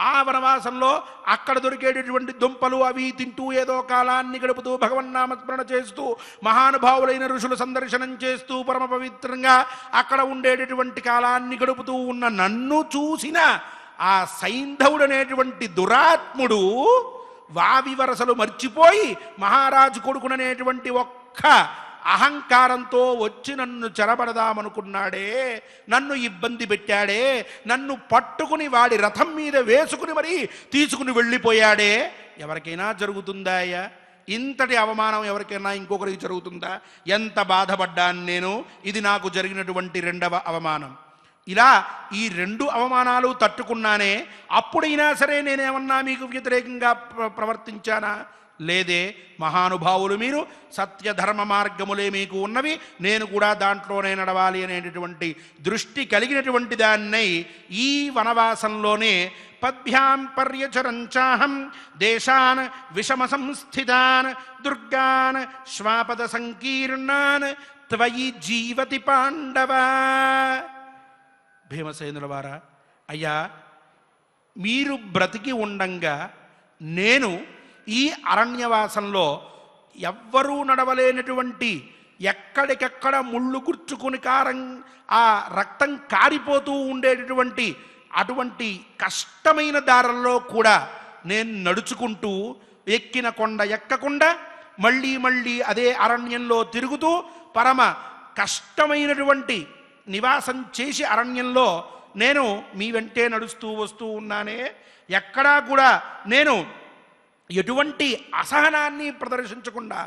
ఆ వనవాసంలో అక్కడ దొరికేటటువంటి దుంపలు అవి తింటూ ఏదో కాలాన్ని గడుపుతూ భగవన్నామస్మరణ చేస్తూ మహానుభావులైన ఋషులు సందర్శనం చేస్తూ పరమ పవిత్రంగా అక్కడ ఉండేటటువంటి కాలాన్ని గడుపుతూ ఉన్న నన్ను చూసిన ఆ సైంధవుడు అనేటువంటి దురాత్ముడు వావి వరసలు మర్చిపోయి మహారాజు కొడుకుననేటువంటి ఒక్క అహంకారంతో వచ్చి నన్ను చెరబడదామనుకున్నాడే, నన్ను ఇబ్బంది పెట్టాడే, నన్ను పట్టుకుని వాడి రథం మీద వేసుకుని మరీ తీసుకుని వెళ్ళిపోయాడే. ఎవరికైనా జరుగుతుందా అయ్యా? ఇంతటి అవమానం ఎవరికైనా ఇంకొకరికి జరుగుతుందా? ఎంత బాధపడ్డాను నేను. ఇది నాకు జరిగినటువంటి రెండవ అవమానం. ఇలా ఈ రెండు అవమానాలు తట్టుకున్నానే. అప్పుడైనా సరే నేనేమన్నా మీకు వ్యతిరేకంగా ప్రవర్తించానా? లేదే. మహానుభావులు మీరు, సత్యధర్మ మార్గములే మీకు ఉన్నవి, నేను కూడా దాంట్లోనే నడవాలి అనేటటువంటి దృష్టి కలిగినటువంటి దాన్నై ఈ వనవాసంలోనే పద్భ్యాం పర్యచరంచాహం దేశాన్ విషమ సంస్థితాన్ దుర్గాన్ శ్వాపద సంకీర్ణాన్ త్వయి జీవతి పాండవ. భీమసేనుల వారా, అయ్యా మీరు బ్రతికి ఉండంగా నేను ఈ అరణ్యవాసంలో ఎవ్వరూ నడవలేనటువంటి ఎక్కడికెక్కడ ముళ్ళు గుర్చుకుని ఆ రక్తం కారిపోతూ ఉండేటటువంటి అటువంటి కష్టమైన దారుల్లో కూడా నేను నడుచుకుంటూ ఎక్కిన కొండ ఎక్కకుండా మళ్ళీ మళ్ళీ అదే అరణ్యంలో తిరుగుతూ పరమ కష్టమైనటువంటి నివాసం చేసి అరణ్యంలో నేను మీ వెంటే నడుస్తూ వస్తూ ఉన్నానే. ఎక్కడా కూడా నేను ఎటువంటి అసహనాన్ని ప్రదర్శించకుండా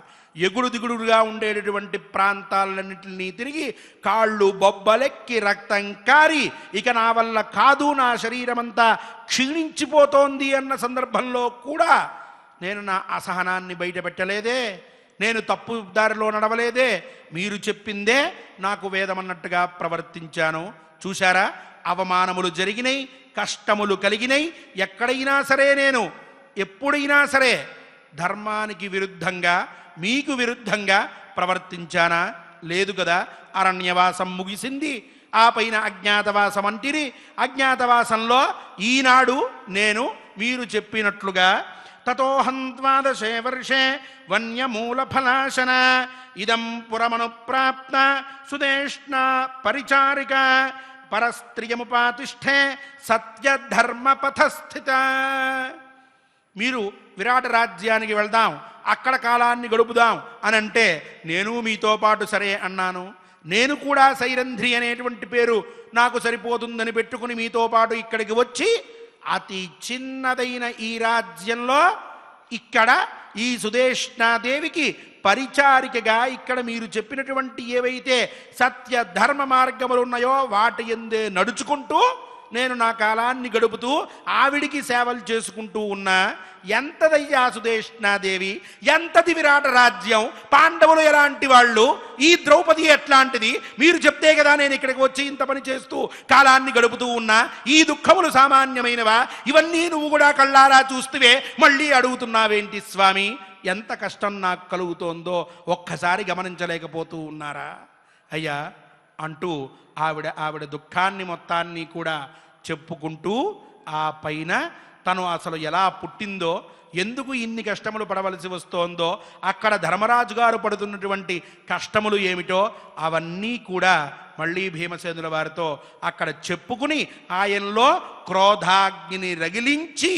ఎగుడు దిగుడుగా ఉండేటటువంటి ప్రాంతాలన్నింటినీ తిరిగి కాళ్ళు బొబ్బలెక్కి రక్తం కారి ఇక నా వల్ల కాదు, నా శరీరమంతా క్షీణించిపోతోంది అన్న సందర్భంలో కూడా నేను నా అసహనాన్ని బయటపెట్టలేదే, నేను తప్పు దారిలో నడవలేదే. మీరు చెప్పిందే నాకు వేదమన్నట్టుగా ప్రవర్తించాను. చూశారా, అవమానములు జరిగినాయి, కష్టములు కలిగినాయి. ఎక్కడైనా సరే నేను ఎప్పుడైనా సరే ధర్మానికి విరుద్ధంగా మీకు విరుద్ధంగా ప్రవర్తించానా? లేదు కదా. అరణ్యవాసం ముగిసింది, ఆ పైన అజ్ఞాతవాసం అంటిరి. అజ్ఞాతవాసంలో ఈనాడు నేను మీరు చెప్పినట్లుగా తతోహం ద్వాదశే వర్షే వన్యమూలఫలాశన ఇదం పురమనుప్రాప్త సుదేష్ణ పరిచారిక పరస్త్రియముపాతిష్ఠే సత్యధర్మపథస్థిత. మీరు విరాట రాజ్యానికి వెళ్దాం, అక్కడ కాలాన్ని గడుపుదాం అని అంటే నేను మీతో పాటు సరే అన్నాను. నేను కూడా సైరంధ్రి అనేటువంటి పేరు నాకు సరిపోతుందని పెట్టుకుని మీతో పాటు ఇక్కడికి వచ్చి అతి చిన్నదైన ఈ రాజ్యంలో ఇక్కడ ఈ సుదేష్ణాదేవికి పరిచారికగా ఇక్కడ మీరు చెప్పినటువంటి ఏవైతే సత్య ధర్మ మార్గములు ఉన్నాయో వాటి ఎందే నడుచుకుంటూ నేను నా కాలాన్ని గడుపుతూ ఆవిడికి సేవలు చేసుకుంటూ ఉన్నా. ఎంతదయ్యా సుదేష్ణాదేవి, ఎంతది విరాట రాజ్యం, పాండవులు ఎలాంటి వాళ్ళు, ఈ ద్రౌపది ఎట్లాంటిది, మీరు చెప్తే కదా నేను ఇక్కడికి వచ్చి ఇంత పని చేస్తూ కాలాన్ని గడుపుతూ ఉన్నా. ఈ దుఃఖములు సామాన్యమైనవా? ఇవన్నీ నువ్వు కూడా కళ్ళారా చూస్తువే, మళ్ళీ అడుగుతున్నావేంటి స్వామి? ఎంత కష్టం నాకు కలుగుతోందో ఒక్కసారి గమనించలేకపోతూ ఉన్నారా అయ్యా అంటూ ఆవిడ దుఃఖాన్ని మొత్తాన్ని కూడా చెప్పుకుంటూ ఆ పైన తను అసలు ఎలా పుట్టిందో, ఎందుకు ఇన్ని కష్టములు పడవలసి వస్తోందో, అక్కడ ధర్మరాజు గారు పడుతున్నటువంటి కష్టములు ఏమిటో అవన్నీ కూడా మళ్ళీ భీమసేనుల వారితో అక్కడ చెప్పుకుని ఆయనలో క్రోధాగ్నిని రగిలించి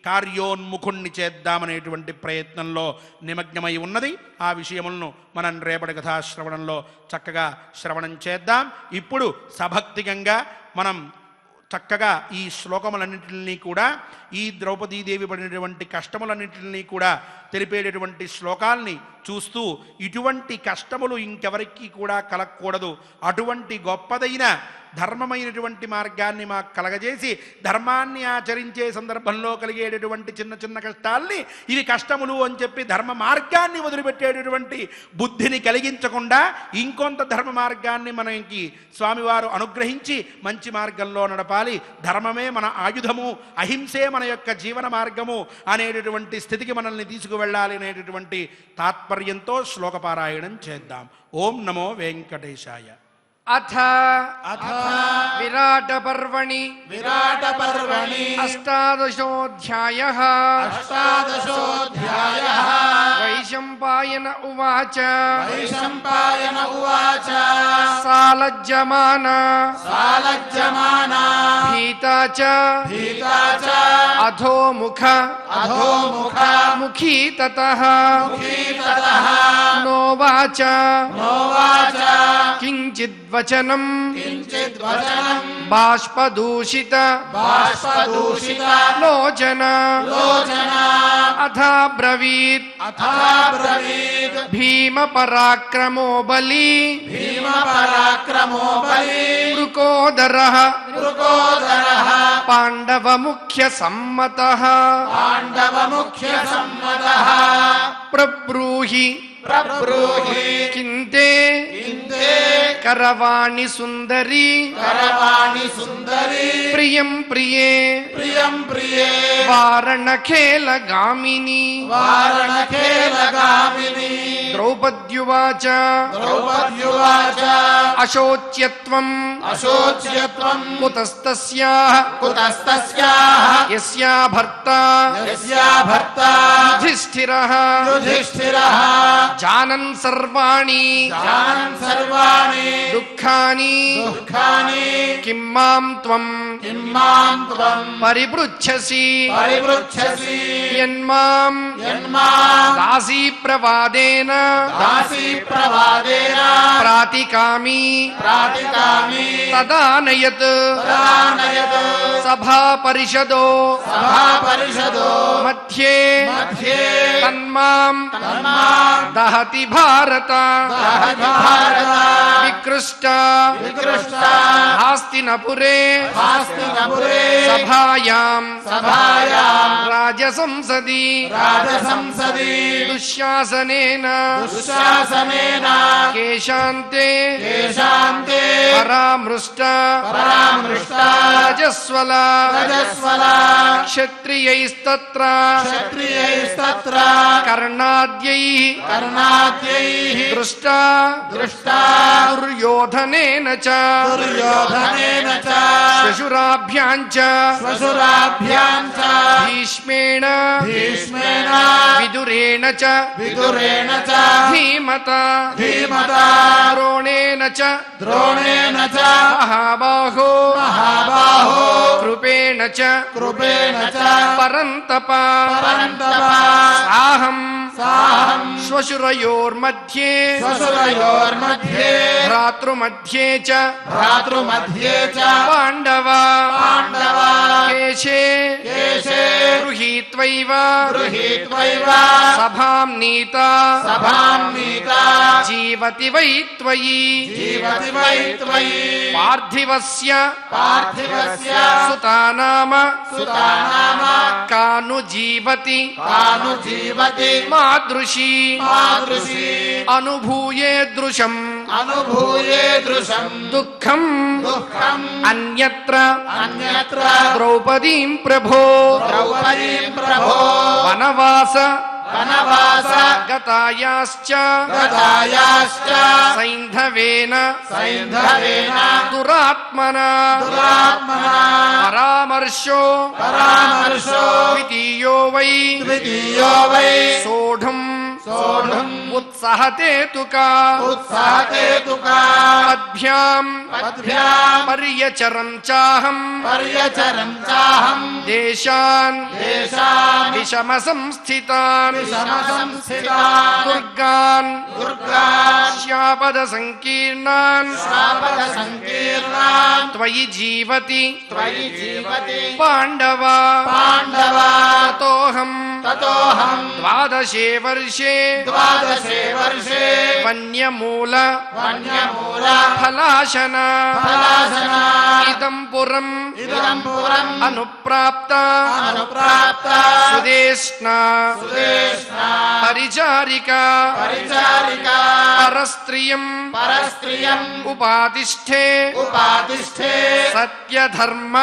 కార్యోన్ముఖుణ్ణి చేద్దామనేటువంటి ప్రయత్నంలో నిమగ్నమై ఉన్నది. ఆ విషయములను మనం రేపటి కథాశ్రవణంలో చక్కగా శ్రవణం చేద్దాం. ఇప్పుడు సభక్తికంగా మనం చక్కగా ఈ శ్లోకములన్నింటినీ కూడా, ఈ ద్రౌపదీదేవి పడినటువంటి కష్టములన్నింటినీ కూడా తెలిపేటటువంటి శ్లోకాల్ని చూస్తూ ఇటువంటి కష్టములు ఇంకెవరికి కూడా కలగకూడదు, అటువంటి గొప్పదైన ధర్మమైనటువంటి మార్గాన్ని మాకు కలగజేసి ధర్మాన్ని ఆచరించే సందర్భంలో కలిగేటటువంటి చిన్న చిన్న కష్టాల్ని ఇవి కష్టములు అని చెప్పి ధర్మ మార్గాన్ని వదిలిపెట్టేటటువంటి బుద్ధిని కలిగించకుండా ఇంకొంత ధర్మ మార్గాన్ని మనకి స్వామివారు అనుగ్రహించి మంచి మార్గంలో నడపాలి. ధర్మమే మన ఆయుధము, అహింసే మన యొక్క జీవన మార్గము అనేటటువంటి స్థితికి మనల్ని తీసుకువెళ్ళాలి అనేటటువంటి తాత్పర్యంతో శ్లోకపారాయణం చేద్దాం. ఓం నమో వెంకటేశాయ. అథ విరాట పర్వణి అష్టాదశోऽధ్యాయः వైశంపాయన ఉవాచ సాలజ్జమానా భీతా చ అధోముఖ ముఖీ తతః నోవాచ కించిద్వచనం బాష్పదూషిత లోచన అథాబ్రవీత్ భీమ పరాక్రమో బలి మృకోదరః పాండవ ముఖ్య సమ్మతః ప్రబ్రూహి కింతే కరవాణి సుందరి ప్రియం ప్రియే వారణఖేల గామిని ద్రౌపద్యువాచ అశోచ్యత్వం కుతస్తస్యాః యస్యా భర్తా యుధిష్ఠిరః జానన్ సర్వాణి దుఃఖాని కిం మాం త్వం పరిపృచ్ఛసి యన్మాం దాసీ ప్రవాదేన ప్రాతికామి తదానయత్ సభా పరిషదో మధ్యే తన్మాం దహతి భారత వికృష్ట హాస్తినపురే సభాయాం రాజసంసది దుశ్శాసనేన కేశాంతే పరామృష్ట రజస్వల క్షత్రియైస్తత్ర కర్ణాద్యైః దృష్టా దుర్యోధనేన చ శ్వశురాభ్యాం చ భీష్మేణ విదురేణ చ ధీమతా ద్రోణేన చ మహాబాహో కృపేణ చ పరంతప సాహం శ్వశురయోర్मध्ये భ్రాతృमध्ये చ పాండవ కేశే గృహీత్వైవ సభాం నీతా జీవతి వై త్వయి పార్థివస్య సుతానామ కాను జీవతి మాదృశీ అనుభూయేదృశం దుఃఖం అన్యత్ర ద్రౌపదీం ప్రభో వనవాస గతాయాశ్చ సైంధవేన దురాత్మనా పరామర్శో ద్వితీయో వై సోఢుం ఉత్సహతేతుకా పద్భ్యాం పర్యచరం చాహం దేశాన్ విషమ సంస్థితాన్ దుర్గాన్ శ్యాపద సంకీర్ణాన్ త్వయి జీవతి పాండవ తతోహం ద్వాదశే వర్షే వన్యమూల ఫలాశన ఇదం పురం అనుప్రాప్త సుదేష్ణా పరిచారిక పరస్త్రియం ఉపాతిష్ఠే సత్యధర్మ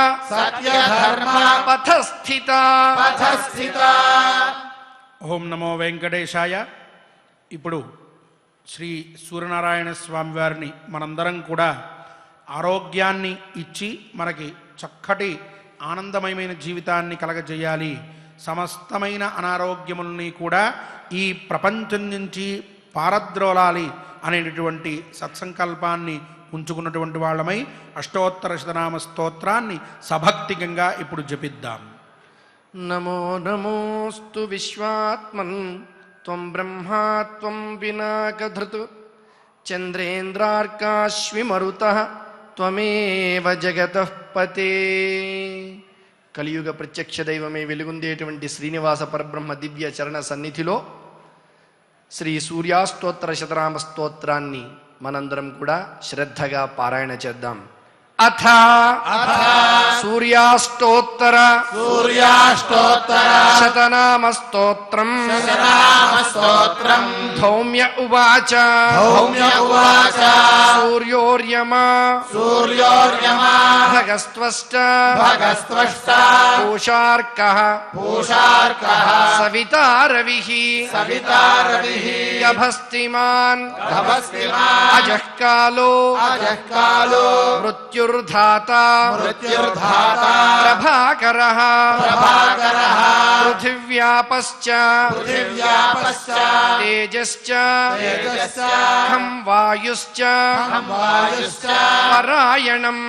పథస్థిత. ఓం నమో వెంకటేశాయ. ఇప్పుడు శ్రీ సూర్యనారాయణ స్వామి వారిని మనందరం కూడా ఆరోగ్యాన్ని ఇచ్చి మనకి చక్కటి ఆనందమయమైన జీవితాన్ని కలగజేయాలి, సమస్తమైన అనారోగ్యముల్ని కూడా ఈ ప్రపంచం నుంచి పారద్రోలాలి అనేటటువంటి సత్సంకల్పాన్ని ఉంచుకున్నటువంటి వాళ్ళమై అష్టోత్తర శతనామ స్తోత్రాన్ని సభక్తికంగా ఇప్పుడు జపిద్దాం. నమో నమోస్తు విశ్వాత్మన్ త్వం బ్రహ్మా త్వం పినాకధృత్ చంద్రేంద్రార్కాశ్విమరుతః త్వమేవ జగతః పతే. కలియుగ ప్రత్యక్ష దైవమే వెలుగుందేటువంటి శ్రీనివాస పరబ్రహ్మ దివ్య చరణ సన్నిధిలో శ్రీ సూర్యాస్తోత్తర శతనామ స్తోత్రాన్ని మనందరం కూడా శ్రద్ధగా పారాయణ చేద్దాం. అథ సూర్యాస్తోత్తర శతనామ స్తోత్రం ధౌమ్య ఉవాచ సూర్యోర్యమా భగస్త్వష్ట పూషార్కః సవితా రవిః గభస్తిమాన్ అజః కాలో మృత్యుర్ధాతా ప్రభాకరః పృథివ్యాపశ్చ తేజశ్చ ఖం వాయుశ్చ పరాయణం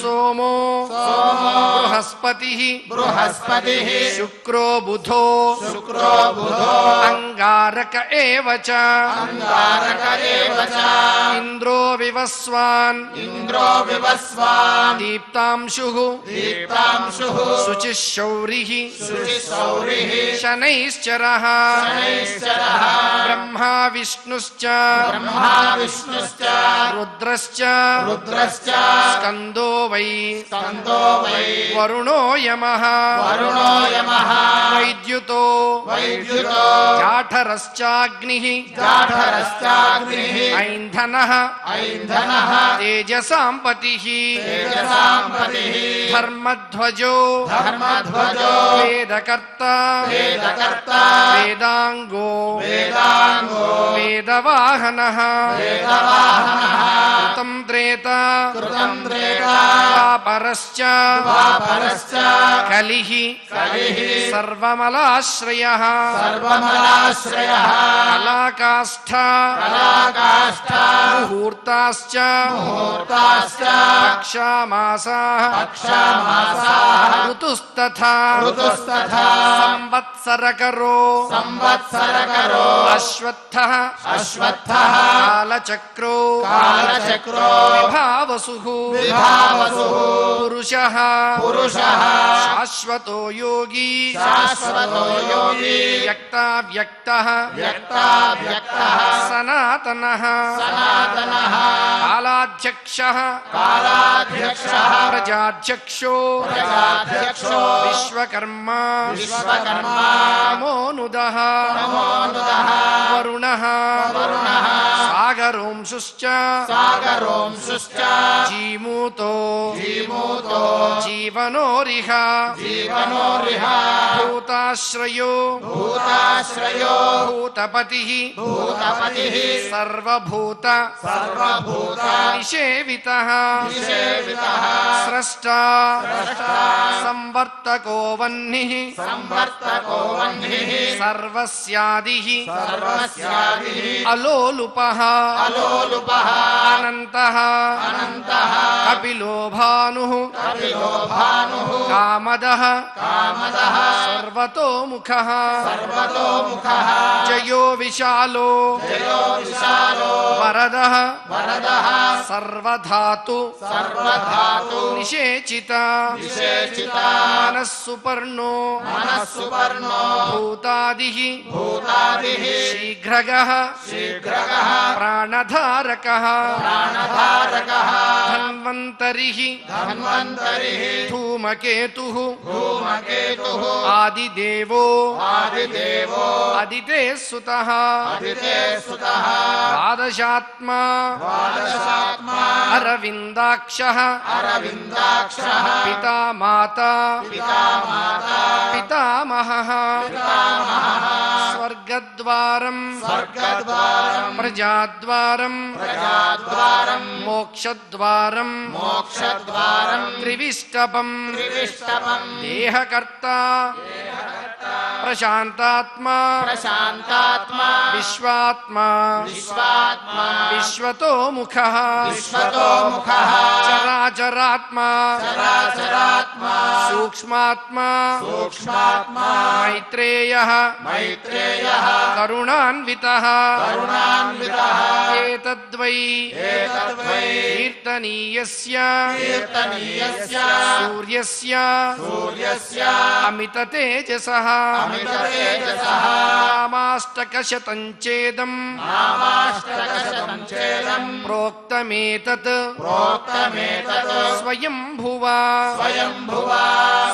సోమో బృహస్పతిః శుక్రో బుధో అంగారక ఏవ చ ఇంద్రో వివస్వాన్ దీప్తాంశుః శుచిః శౌరిః శనైశ్చరః బ్రహ్మా విష్ణుశ్చ రుద్రశ్చ స్కందో వై వరుణో యమః వైద్యుతో జాఠరశ్చాగ్నిః ఐంధనః తేజసాంపతిః ధర్మధ్వజో వేదకర్తా వేదాంగో వేదవాహనః కృతం త్రేతా ద్వాపరశ్చ కలిః సర్వమలాశ్రయః కళాకాష్ఠా ముహూర్తాశ్చ పక్షామాసాః ఋతుస్తథా సంవత్సరకరో అశ్వత్థః కాలచక్రో విభావసుః పురుషః శాశ్వతో యోగి వ్యక్తావ్యక్తః సనాతనః కాలాధ్యక్షః ప్రజాధ్యక్షో విశ్వకర్మా నమోనుదః వరుణః సాగరోంశుశ్చ జీమూతో జీవనోరిహ భూతాశ్రయో భూతపతిః సర్వభూత నిషేవితః స్రష్టా సంవర్తకో వహ్నిః సర్వస్యాదిః అలోలుపః అనంతః కపిలో భానుః కామదః సర్వతోముఖః జయో విశాలో వరదః సర్వధాతు నిషేచిత మనస్సుపర్ణో భూతాదిః శీఘ్రగః ప్రాణధారకః ధన్వంతరిః ధూమకేతుః ఆదిదేవో అదితే సుతః ద్వాదశాత్మా అరవిందాక్షః పితా మాతా పితామహః స్వర్గ స్వర్గద్వారం స్వర్గద్వారం ప్రజాద్వారం ప్రజాద్వారం మోక్షద్వారం మోక్షద్వారం త్రివిష్టపం త్రివిష్టపం దేహకర్త ప్రశాంతాత్మా ప్రశాంతాత్మా విశ్వాత్మా విశ్వాత్మా విశ్వతో ముఖః విశ్వతో ముఖః చరాచరాత్మా చరాచరాత్మా సూక్ష్మాత్మా సూక్ష్మాత్మా మైత్రేయః మైత్రేయః కరుణాన్వితః కరుణాన్వితః ఏతద్వై ఏతద్వై కీర్తనీయస్య కీర్తనీయస్య సూర్యస్య సూర్యస్య అమిత తేజసః అమితతేజసః నామాష్టకశతం చేదం నామాష్టకశతం చేదం ప్రోక్తమేతత్ ప్రోక్తమేతత్ స్వయంభువా స్వయంభువా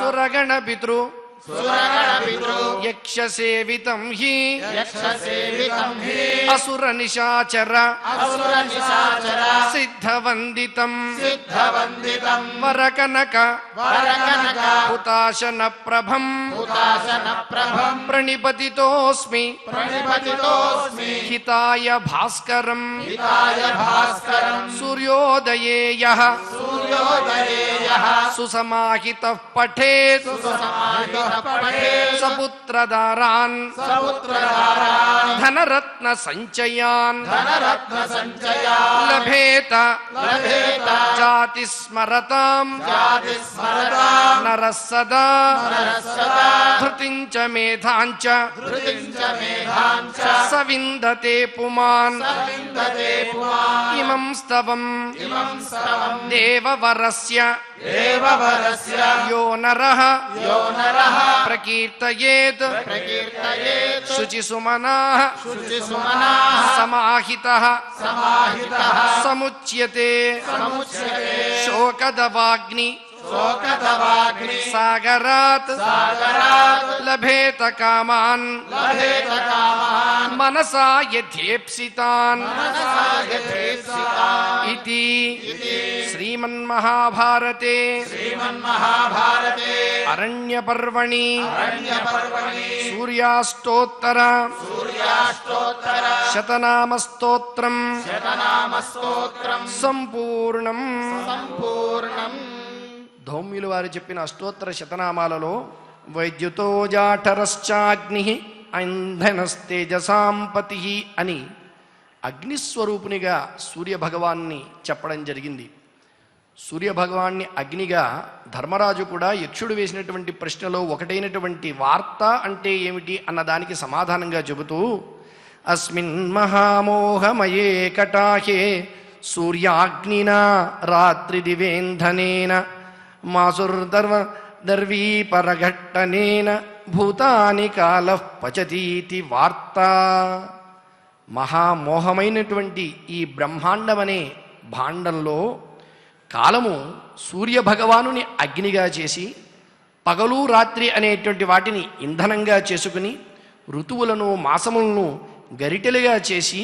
సురగణపితృ సురగణపితృ యక్షసేవితం హి యక్షసేవితం హి అసురనిశాచర అసురనిశాచర సిద్ధవందితం సిద్ధవందితం వరకనక వరకనక హుతాశన ప్రభం హుతాశన ప్రభం ప్రణిపతితోస్మి ప్రణిపతితోస్మి హితాయ భాస్కరం హితాయ భాస్కరం సూర్యోదయే యః సూర్యోదయేయః సుసమాహితః పఠేత్ సుసమాహితః పఠేత్ సపుత్రదారాన్ సపుత్రధారాన్ ధనరత్న సంచయాన్ ధనరత్న సంచయాన్ లభేత లభేత జాతి స్మరతాం జాతి స్మరతాం నరః సదా నరస్సదా ధృతిం చ మేధాం చ ధృతిం చ మేధాం చ సవిందతే పుమాన్ సవిందతే పుమాన్ ఇమం స్తవం ఇమం స్తవం దేవవరస్య దేవవరస్య యో నరః యో నరః ప్రకీర్తయేత్ ప్రకీర్తయేత్ శుచిసుమనాః శుచిసుమనాః సమాహితః సమాహితః సముచ్యతే సముచ్యతే శోకదవాగ్ని శోకదవాగ్ని సాగరాత్ సాగరాత్ లభేత కామాన్ లభేత కామాన్ మనసా యథేప్సితాన్ మనసా యథేప్సితాన్ ఇతి శ్రీమన్మహాభారతే శ్రీమన్మహాభారతే అరణ్యపర్వణి అరణ్యపర్వణి సూర్యాష్టోత్తర సూర్యాష్టోత్తర శతనామస్తోత్రం శతనామస్తోత్రం సంపూర్ణం. సంపూర్ణం. ధౌమ్యులు వారు చెప్పిన అష్టోత్తర శతనామాలలో వైద్యుతో జాఠరశ్చాగ్ని ఐంధనస్తేజసాంపతి అని అగ్నిస్వరూపునిగా సూర్యభగవాన్ని చెప్పడం జరిగింది. సూర్యభగవాన్ని అగ్నిగా ధర్మరాజు కూడా యక్షుడు వేసినటువంటి ప్రశ్నలో ఒకటైనటువంటి వార్త అంటే ఏమిటి అన్నదానికి సమాధానంగా చెబుతూ అస్మిన్ మహామోహమయే కటాహే సూర్యాగ్నినా రాత్రి దివేంధనేన మాసుర్దర్వీపరఘట్టనేన భూతాని కాలః పచతీతి వార్త. మహామోహమైనటువంటి ఈ బ్రహ్మాండమనే భాండంలో కాలము సూర్యభగవానుని అగ్నిగా చేసి పగలు రాత్రి అనేటువంటి వాటిని ఇంధనంగా చేసుకుని ఋతువులను మాసములను గరిటెలుగా చేసి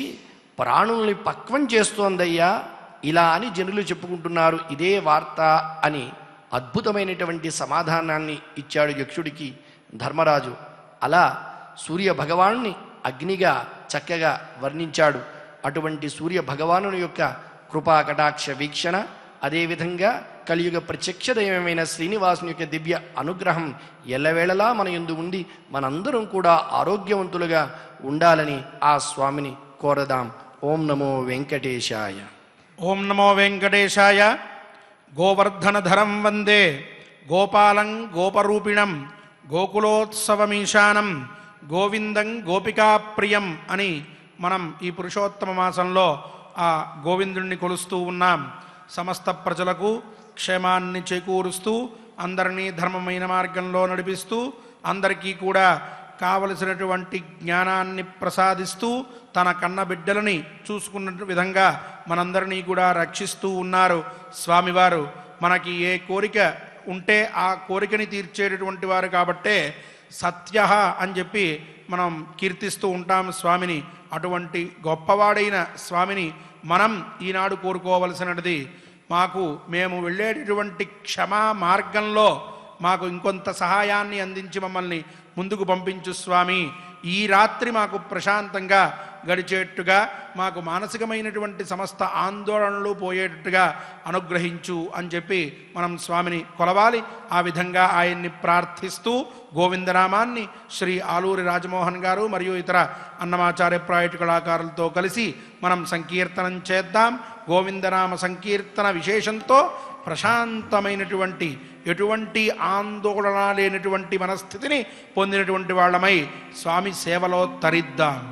ప్రాణుల్ని పక్వం చేస్తోందయ్యా ఇలా అని జనులు చెప్పుకుంటున్నారు. ఇదే వార్త అని అద్భుతమైనటువంటి సమాధానాన్ని ఇచ్చాడు యక్షుడికి ధర్మరాజు. అలా సూర్య భగవానుని అగ్నిగా చక్కగా వర్ణించాడు. అటువంటి సూర్య భగవానుని యొక్క కృపా కటాక్ష వీక్షణ, అదేవిధంగా కలియుగ ప్రత్యక్ష దైవమైన శ్రీనివాసుని యొక్క దివ్య అనుగ్రహం ఎల్లవేళలా మన యందు ఉండి మనందరం కూడా ఆరోగ్యవంతులుగా ఉండాలని ఆ స్వామిని కోరదాం. ఓం నమో వెంకటేశాయ. ఓం నమో వెంకటేశాయ. గోవర్ధనధరం వందే గోపాలం గోపరూపిణం గోకులోత్సవమీశానం గోవిందం గోపికాప్రియం అని మనం ఈ పురుషోత్తమ మాసంలో ఆ గోవిందుణ్ణి కొలుస్తూ ఉన్నాం. సమస్త ప్రజలకు క్షేమాన్ని చేకూరుస్తూ అందరినీ ధర్మమైన మార్గంలో నడిపిస్తూ అందరికీ కూడా కావలసినటువంటి జ్ఞానాన్ని ప్రసాదిస్తూ తన కన్న బిడ్డలని చూసుకున్న విధంగా మనందరినీ కూడా రక్షిస్తూ ఉన్నారు స్వామివారు. మనకి ఏ కోరిక ఉంటే ఆ కోరికని తీర్చేటటువంటి వారు కాబట్టే సత్య అని చెప్పి మనం కీర్తిస్తూ ఉంటాం స్వామిని. అటువంటి గొప్పవాడైన స్వామిని మనం ఈనాడు కోరుకోవలసినది. మేము వెళ్ళేటటువంటి క్షమా మార్గంలో మాకు ఇంకొంత సహాయాన్ని అందించి మమ్మల్ని ముందుకు పంపించు స్వామి. ఈ రాత్రి మాకు ప్రశాంతంగా గడిచేట్టుగా, మాకు మానసికమైనటువంటి సమస్త ఆందోళనలు పోయేటట్టుగా అనుగ్రహించు అని చెప్పి మనం స్వామిని కొలవాలి. ఆ విధంగా ఆయన్ని ప్రార్థిస్తూ గోవిందనామాన్ని శ్రీ ఆలూరి రాజమోహన్ గారు మరియు ఇతర అన్నమాచార్య ప్రాయట కళాకారులతో కలిసి మనం సంకీర్తనం చేద్దాం. గోవిందనామ సంకీర్తన విశేషంతో ప్రశాంతమైనటువంటి, ఎటువంటి ఆందోళన లేనటువంటి మనస్థితిని పొందినటువంటి వాళ్ళమై స్వామి సేవలో తరిద్దాం.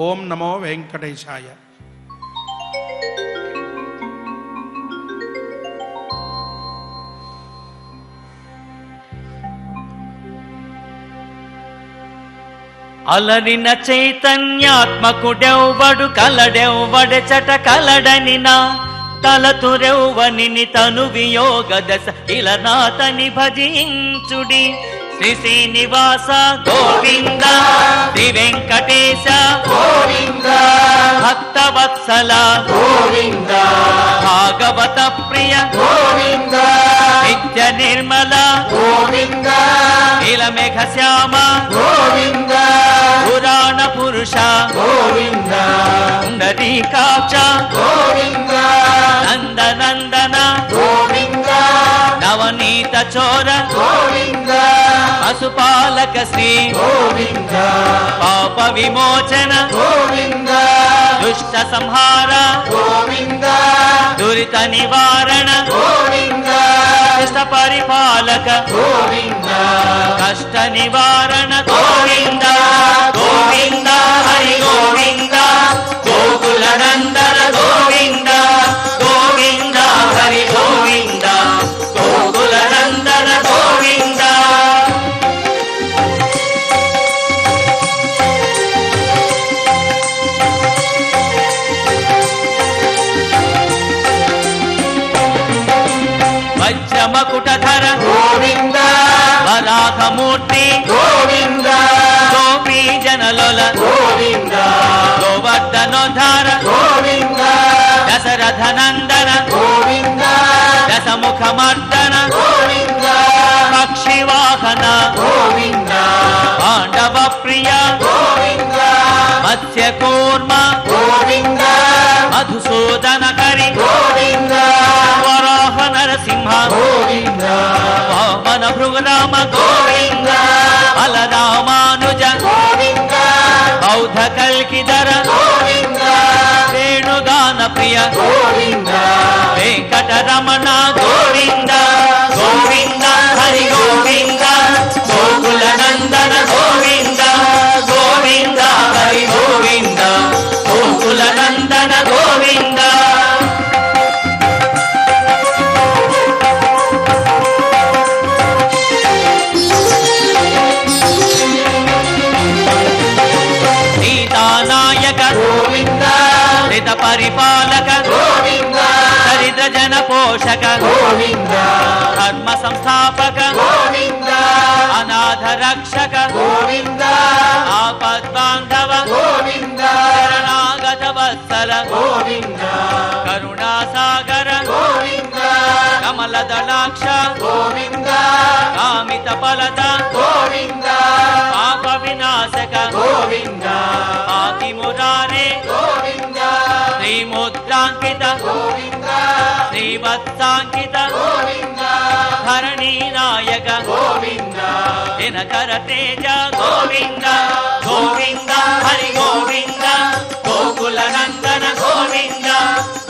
ఓం నమో వెంకటేశాయ. అలరిన చైతన్యాత్మకుడెవ్వడు కలడెవ్వడెచట కలడనినా తలతురెవ్వనిని తను వియోగ దశ ఇలనాతని భజించుడి. శ్రీ శ్రీనివాస గోవింద, శ్రీ వెంకటేశ గోవింద, భక్తవత్సల గోవింద, భాగవత ప్రియ గోవింద, నిత్య నిర్మల గోవింద, నీలమేఘ శ్యామ గోవింద, పురాణ పురుష గోవింద, పుండరీకాక్ష గోవింద, నందనందన గోవింద, నవనీత చోర గోవింద, పశుపాలక శ్రీ గోవింద, పాప విమోచన గోవింద, దుష్ట సంహార గోవింద, దురిత నివారణ గోవింద, కృష్ణ పరిపాలక గోవింద, కష్ట నివారణ గోవింద గోవింద హరి గోవింద గోకుల నందన గోవింద గోవింద హరి గోవింద గోకుల నందన గోవింద. వజ్రమకుటధర గోవింద, వరాహమూర్తి గోవింద, గోపీ జనలోల గోవింద, గోవర్ధనోద్ధార గోవింద, దశరథ నందన గోవింద, దశముఖమర్దన గోవింద, పక్షివాహన గోవింద, పాండవ ప్రియ గోవింద, మత్స్యకూర్మ గోవింద, మధుసూదన కరి గోవింద, వరాహ నరసింహ గోవింద, వామన భృగురామ గోవింద బలరామానుజ గోవింద, బౌద్ధ కల్కిధర గోవింద, వేణుగాన ప్రియ గోవింద, వెంకటరమణ గోవింద గోవింద హరి గోవింద గోకుల నందన గోవింద గోవింద హరి గోవింద గోకుల నందన గోవింద. సీతానాయక గోవింద, రిత పరిపాలక గోవింద, దరిద్ర జన పోషక గోవింద, ధర్మ సంస్థాపక గోవింద, అనాథ రక్షక గోవింద, ఆపద్బాంధవ గోవింద, శరణాగత వత్సల గోవింద, కరుణాసాగర గోవింద, కమలదళాక్ష గోవింద, కామిత ఫలద గోవింద, పాప వినాశక గోవింద, పాతి మురారే గోవింద, శ్రీముద్రాంకిత గోవింద, శ్రీవత్సాంకిత గోవింద, ధరణీ నాయక గోవింద, దినకర తేజ గోవింద గోవింద హరి గోవింద గోకుల నందన గోవింద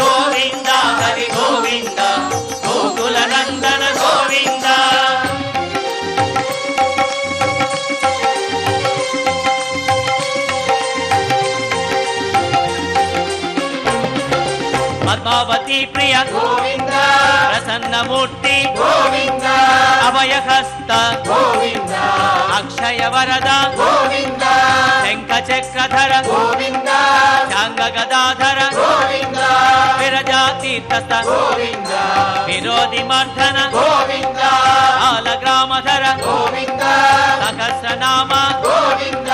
గోవింద హరి గోవింద గోకుల నందన గోవింద. పద్మావతి ప్రియ గోవింద, ప్రసన్నమూర్తి గోవింద, అభయహస్త గోవింద, అక్షయ వరద గోవింద, శంఖ చక్రధర గోవింద, శాంగ గదాధర గోవింద, విరజాతీర్థస్థ గోవింద, విరోధి మర్ధన గోవింద, ఆలగ్రామధర గోవింద, సహస్రనామ గోవింద,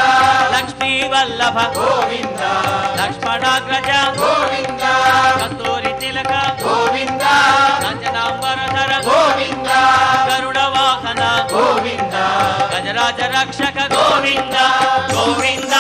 లక్ష్మీ వల్లభ గోవింద, లక్ష్మణాగ్రజ గోవింద, కస్తూరి తిలక గోవింద, అంజనాంబరధర గోవింద, గరుడ వాహన గోవింద, గజరాజ రక్షక గోవింద గోవింద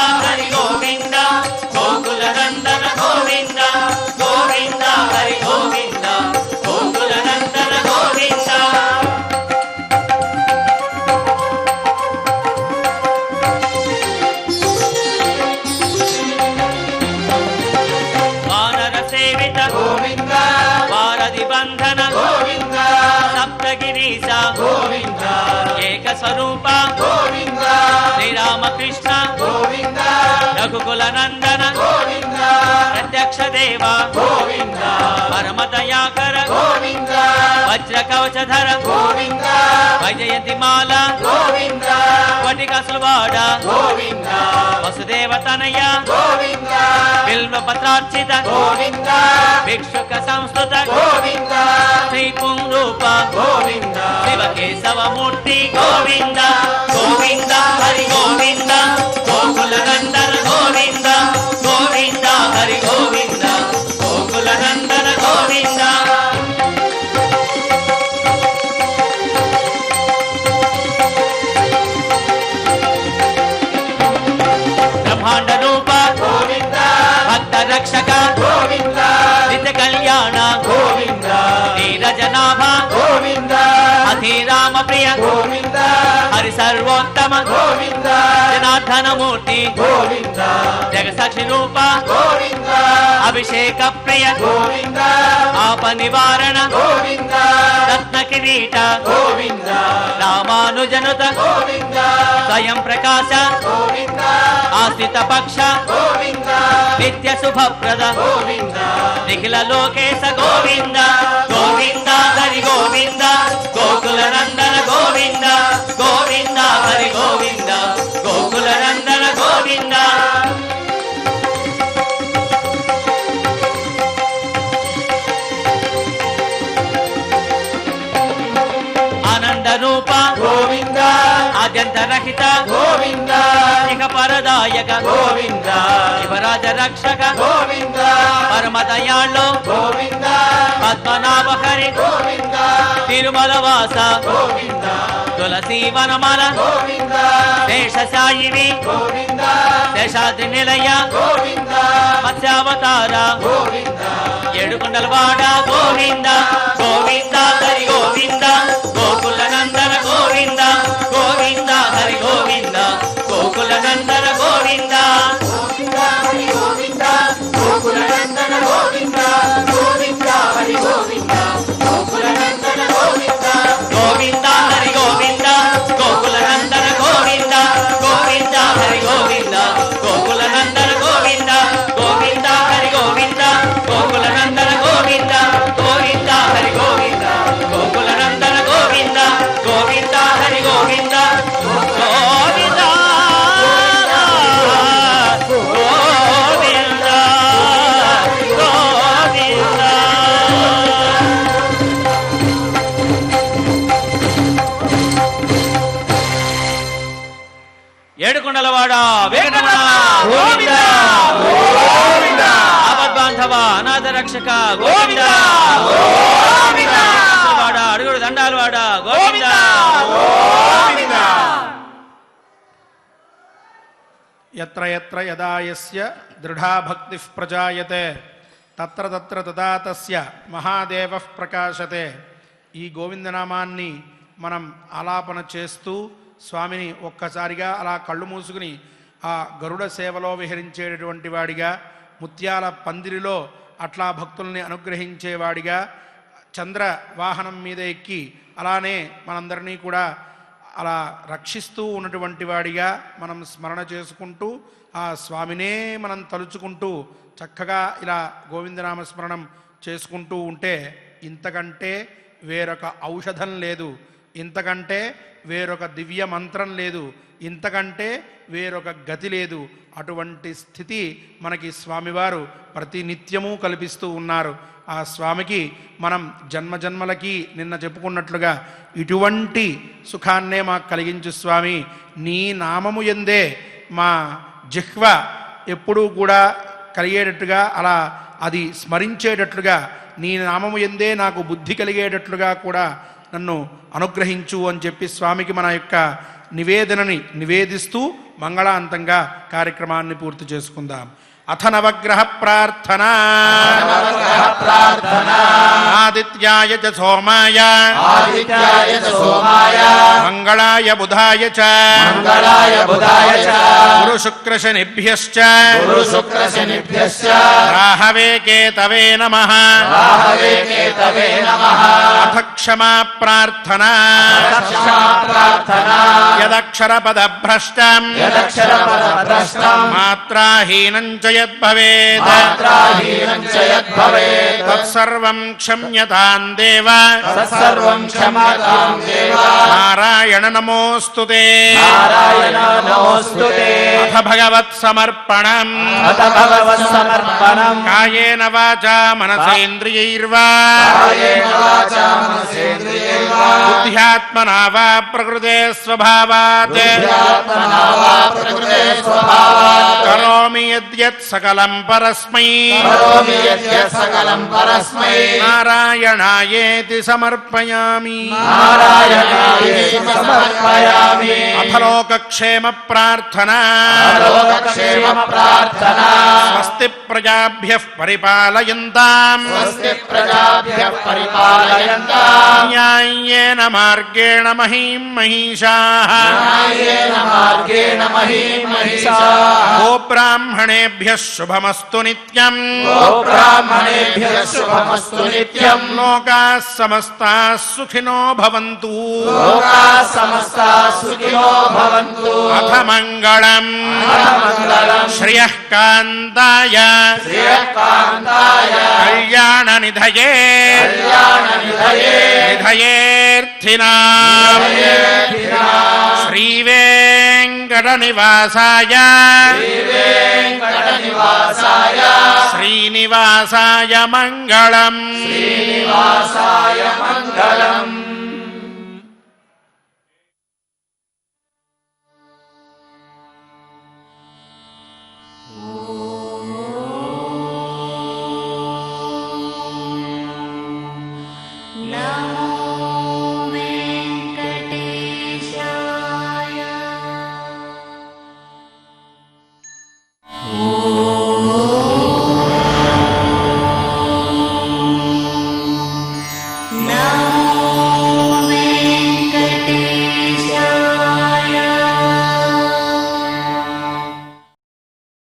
కృష్ణ గోవింద రఘుకుల నందన గోవింద ప్రత్యక్ష దేవ గోవింద పరమ దయాకర గోవింద వజ్ర కవచధర గోవింద వైజయంతి మాల గోవింద వటికసులవాడ గోవింద వసుదేవ తనయ గోవింద బిల్వ పత్రార్చిత గోవింద భిక్షుక సంస్కృత గోవింద శ్రీ పుంరూప గోవింద శివ కేశవ మూర్తి గోవింద గోవింద హరి గోవింద గోకుల నందన గోవింద గోవింద హరి గోవింద గోకుల నందన గోవింద బ్రహ్మాండ రూప గోవింద భక్త రక్షక గోవింద నిత్య కళ్యాణ గోవింద నీరజనాభ గోవింద అధిరామ ప్రియ గోవింద హరి సర్వోత్తమ గోవింద జనార్దన మూర్తి గోవింద జగసాక్షి రూప గోవింద అభిషేక ప్రియ గోవింద ఆప నివారణ గోవింద రత్న కిరీట గోవింద రామానుజనుత గోవింద స్వయం ప్రకాశ గోవింద ఆశ్రిత పక్ష గోవింద నిత్య శుభప్రద గోవింద నిఖిల లోకేశ గోవింద గోవింద హరి గోవింద గోకుల నందన గోవింద గోవింద హరి గోవింద గోకుల నందన గోవింద ఆనంద రూప గోవింద ఆద్యంత రహిత గోవింద ఇక పరదాయక గోవింద శివరాజ రక్షక గోవింద పరమ దయాళు గోవింద పద్మనాభ హరి గోవింద తిరుమల వాస గోవింద తులసి వనమాల గోవింద శేషసాయిని గోవింద శేషాద్రి నిలయ గోవింద మత్స్యావతార గోవింద ఏడుకొండలవాడ గోవింద గోవింద హరి గోవింద గోకుల నందన గోవింద గోవింద హరి గోవింద గోకుల నందన గోవింద గోవింద హరి గోవింద గోకుల నందన గోవింద గోవింద హరి గోవింద గోకుల నందన గోవింద గోవింద హరి గోవింద గోకుల నందన గోవింద గోవింద హరి గోవింద గోకుల నందన గోవింద గోవింద హరి గోవింద గోకుల నందన గోవింద గోవింద హరి గోవింద గోకుల నందన గోవింద గోవింద హరి గోవింద గోవింద గోవింద గోవింద ఏడుకొండలవాడ వెంకటరమణ గోవింద గోవింద ఆపద్బాంధవ అనాథ రక్షక గోవింద వాడ అడుగుడు దండాలు వాడ గోవింద గోవింద యత్ర యత్ర యదా యస్య దృఢా భక్తిః ప్రజాయతే తత్ర తత్ర తదా తస్య మహాదేవః ప్రకాశతే. ఈ గోవిందనామాన్ని మనం ఆలాపన చేస్తూ స్వామిని ఒక్కసారిగా అలా కళ్ళు మూసుకుని ఆ గరుడ సేవలో విహరించేటటువంటి వాడిగా, ముత్యాల పందిరిలో అట్లా భక్తుల్ని అనుగ్రహించేవాడిగా, చంద్ర వాహనం మీద ఎక్కి అలానే మనందరినీ కూడా అలా రక్షిస్తూ ఉన్నటువంటి వాడిగా మనం స్మరణ చేసుకుంటూ ఆ స్వామినే మనం తలుచుకుంటూ చక్కగా ఇలా గోవిందనామ స్మరణం చేసుకుంటూ ఉంటే ఇంతకంటే వేరొక ఔషధం లేదు, ఇంతకంటే వేరొక దివ్య మంత్రం లేదు, ఇంతకంటే వేరొక గతి లేదు. అటువంటి స్థితి మనకి స్వామివారు ప్రతినిత్యము కల్పిస్తూ ఉన్నారు. ఆ స్వామికి మనం జన్మజన్మలకి నిన్న చెప్పుకున్నట్లుగా ఇటువంటి సుఖాన్నే మాకు కలిగించు స్వామి, నీ నామము యందే మా జిహ్వ ఎప్పుడూ కూడా కలిగేటట్టుగా, అలా అది స్మరించేటట్లుగా, నీ నామము యందే నాకు బుద్ధి కలిగేటట్లుగా కూడా నన్ను అనుగ్రహించు అని చెప్పి స్వామికి మన యొక్క నివేదనని నివేదిస్తూ మంగళాంతంగా కార్యక్రమాన్ని పూర్తి చేసుకుందాం. అథ నవగ్రహ ప్రార్థనా ఆదిత్యాయ చ సోమాయ మంగళాయ బుధాయ చ గురు శుక్ర శనిభ్యశ్చ రాహవే కేతవే నమః అథ క్షమా ప్రార్థనా యదక్షరపదభ్రష్టం మాత్రాహీనం చ యద్భవేత్ తత్సర్వం క్షమ్యతాం దేవ నారాయణ నమోస్తుతే అథ భగవత్ సమర్పణం కాయేన వాచా మనసేంద్రియైర్వా బుద్ధ్యాత్మనా వా ప్రకృతే స్వభావాత్ కరోమి యద్యత్ సకలం పరస్మై నారాయణాయేతి సమర్పయామి అథ లోకక్షేమ ప్రార్థనా స్వస్తి ప్రజాభ్యః పరిపాలయంతాం న్యాయేన మార్గేణ మహీం మహిషాః గోబ్రాహ్మణేభ్యః శుభమస్తు నిత్యం లోకాః సమస్తాః సుఖినో భవంతు అథ మంగళం శ్రియః కాంతాయ కళ్యాణ నిధయే నిధయేర్థినాం శ్రీవేంకట నివాసాయ శ్రీనివాసాయ మంగళం.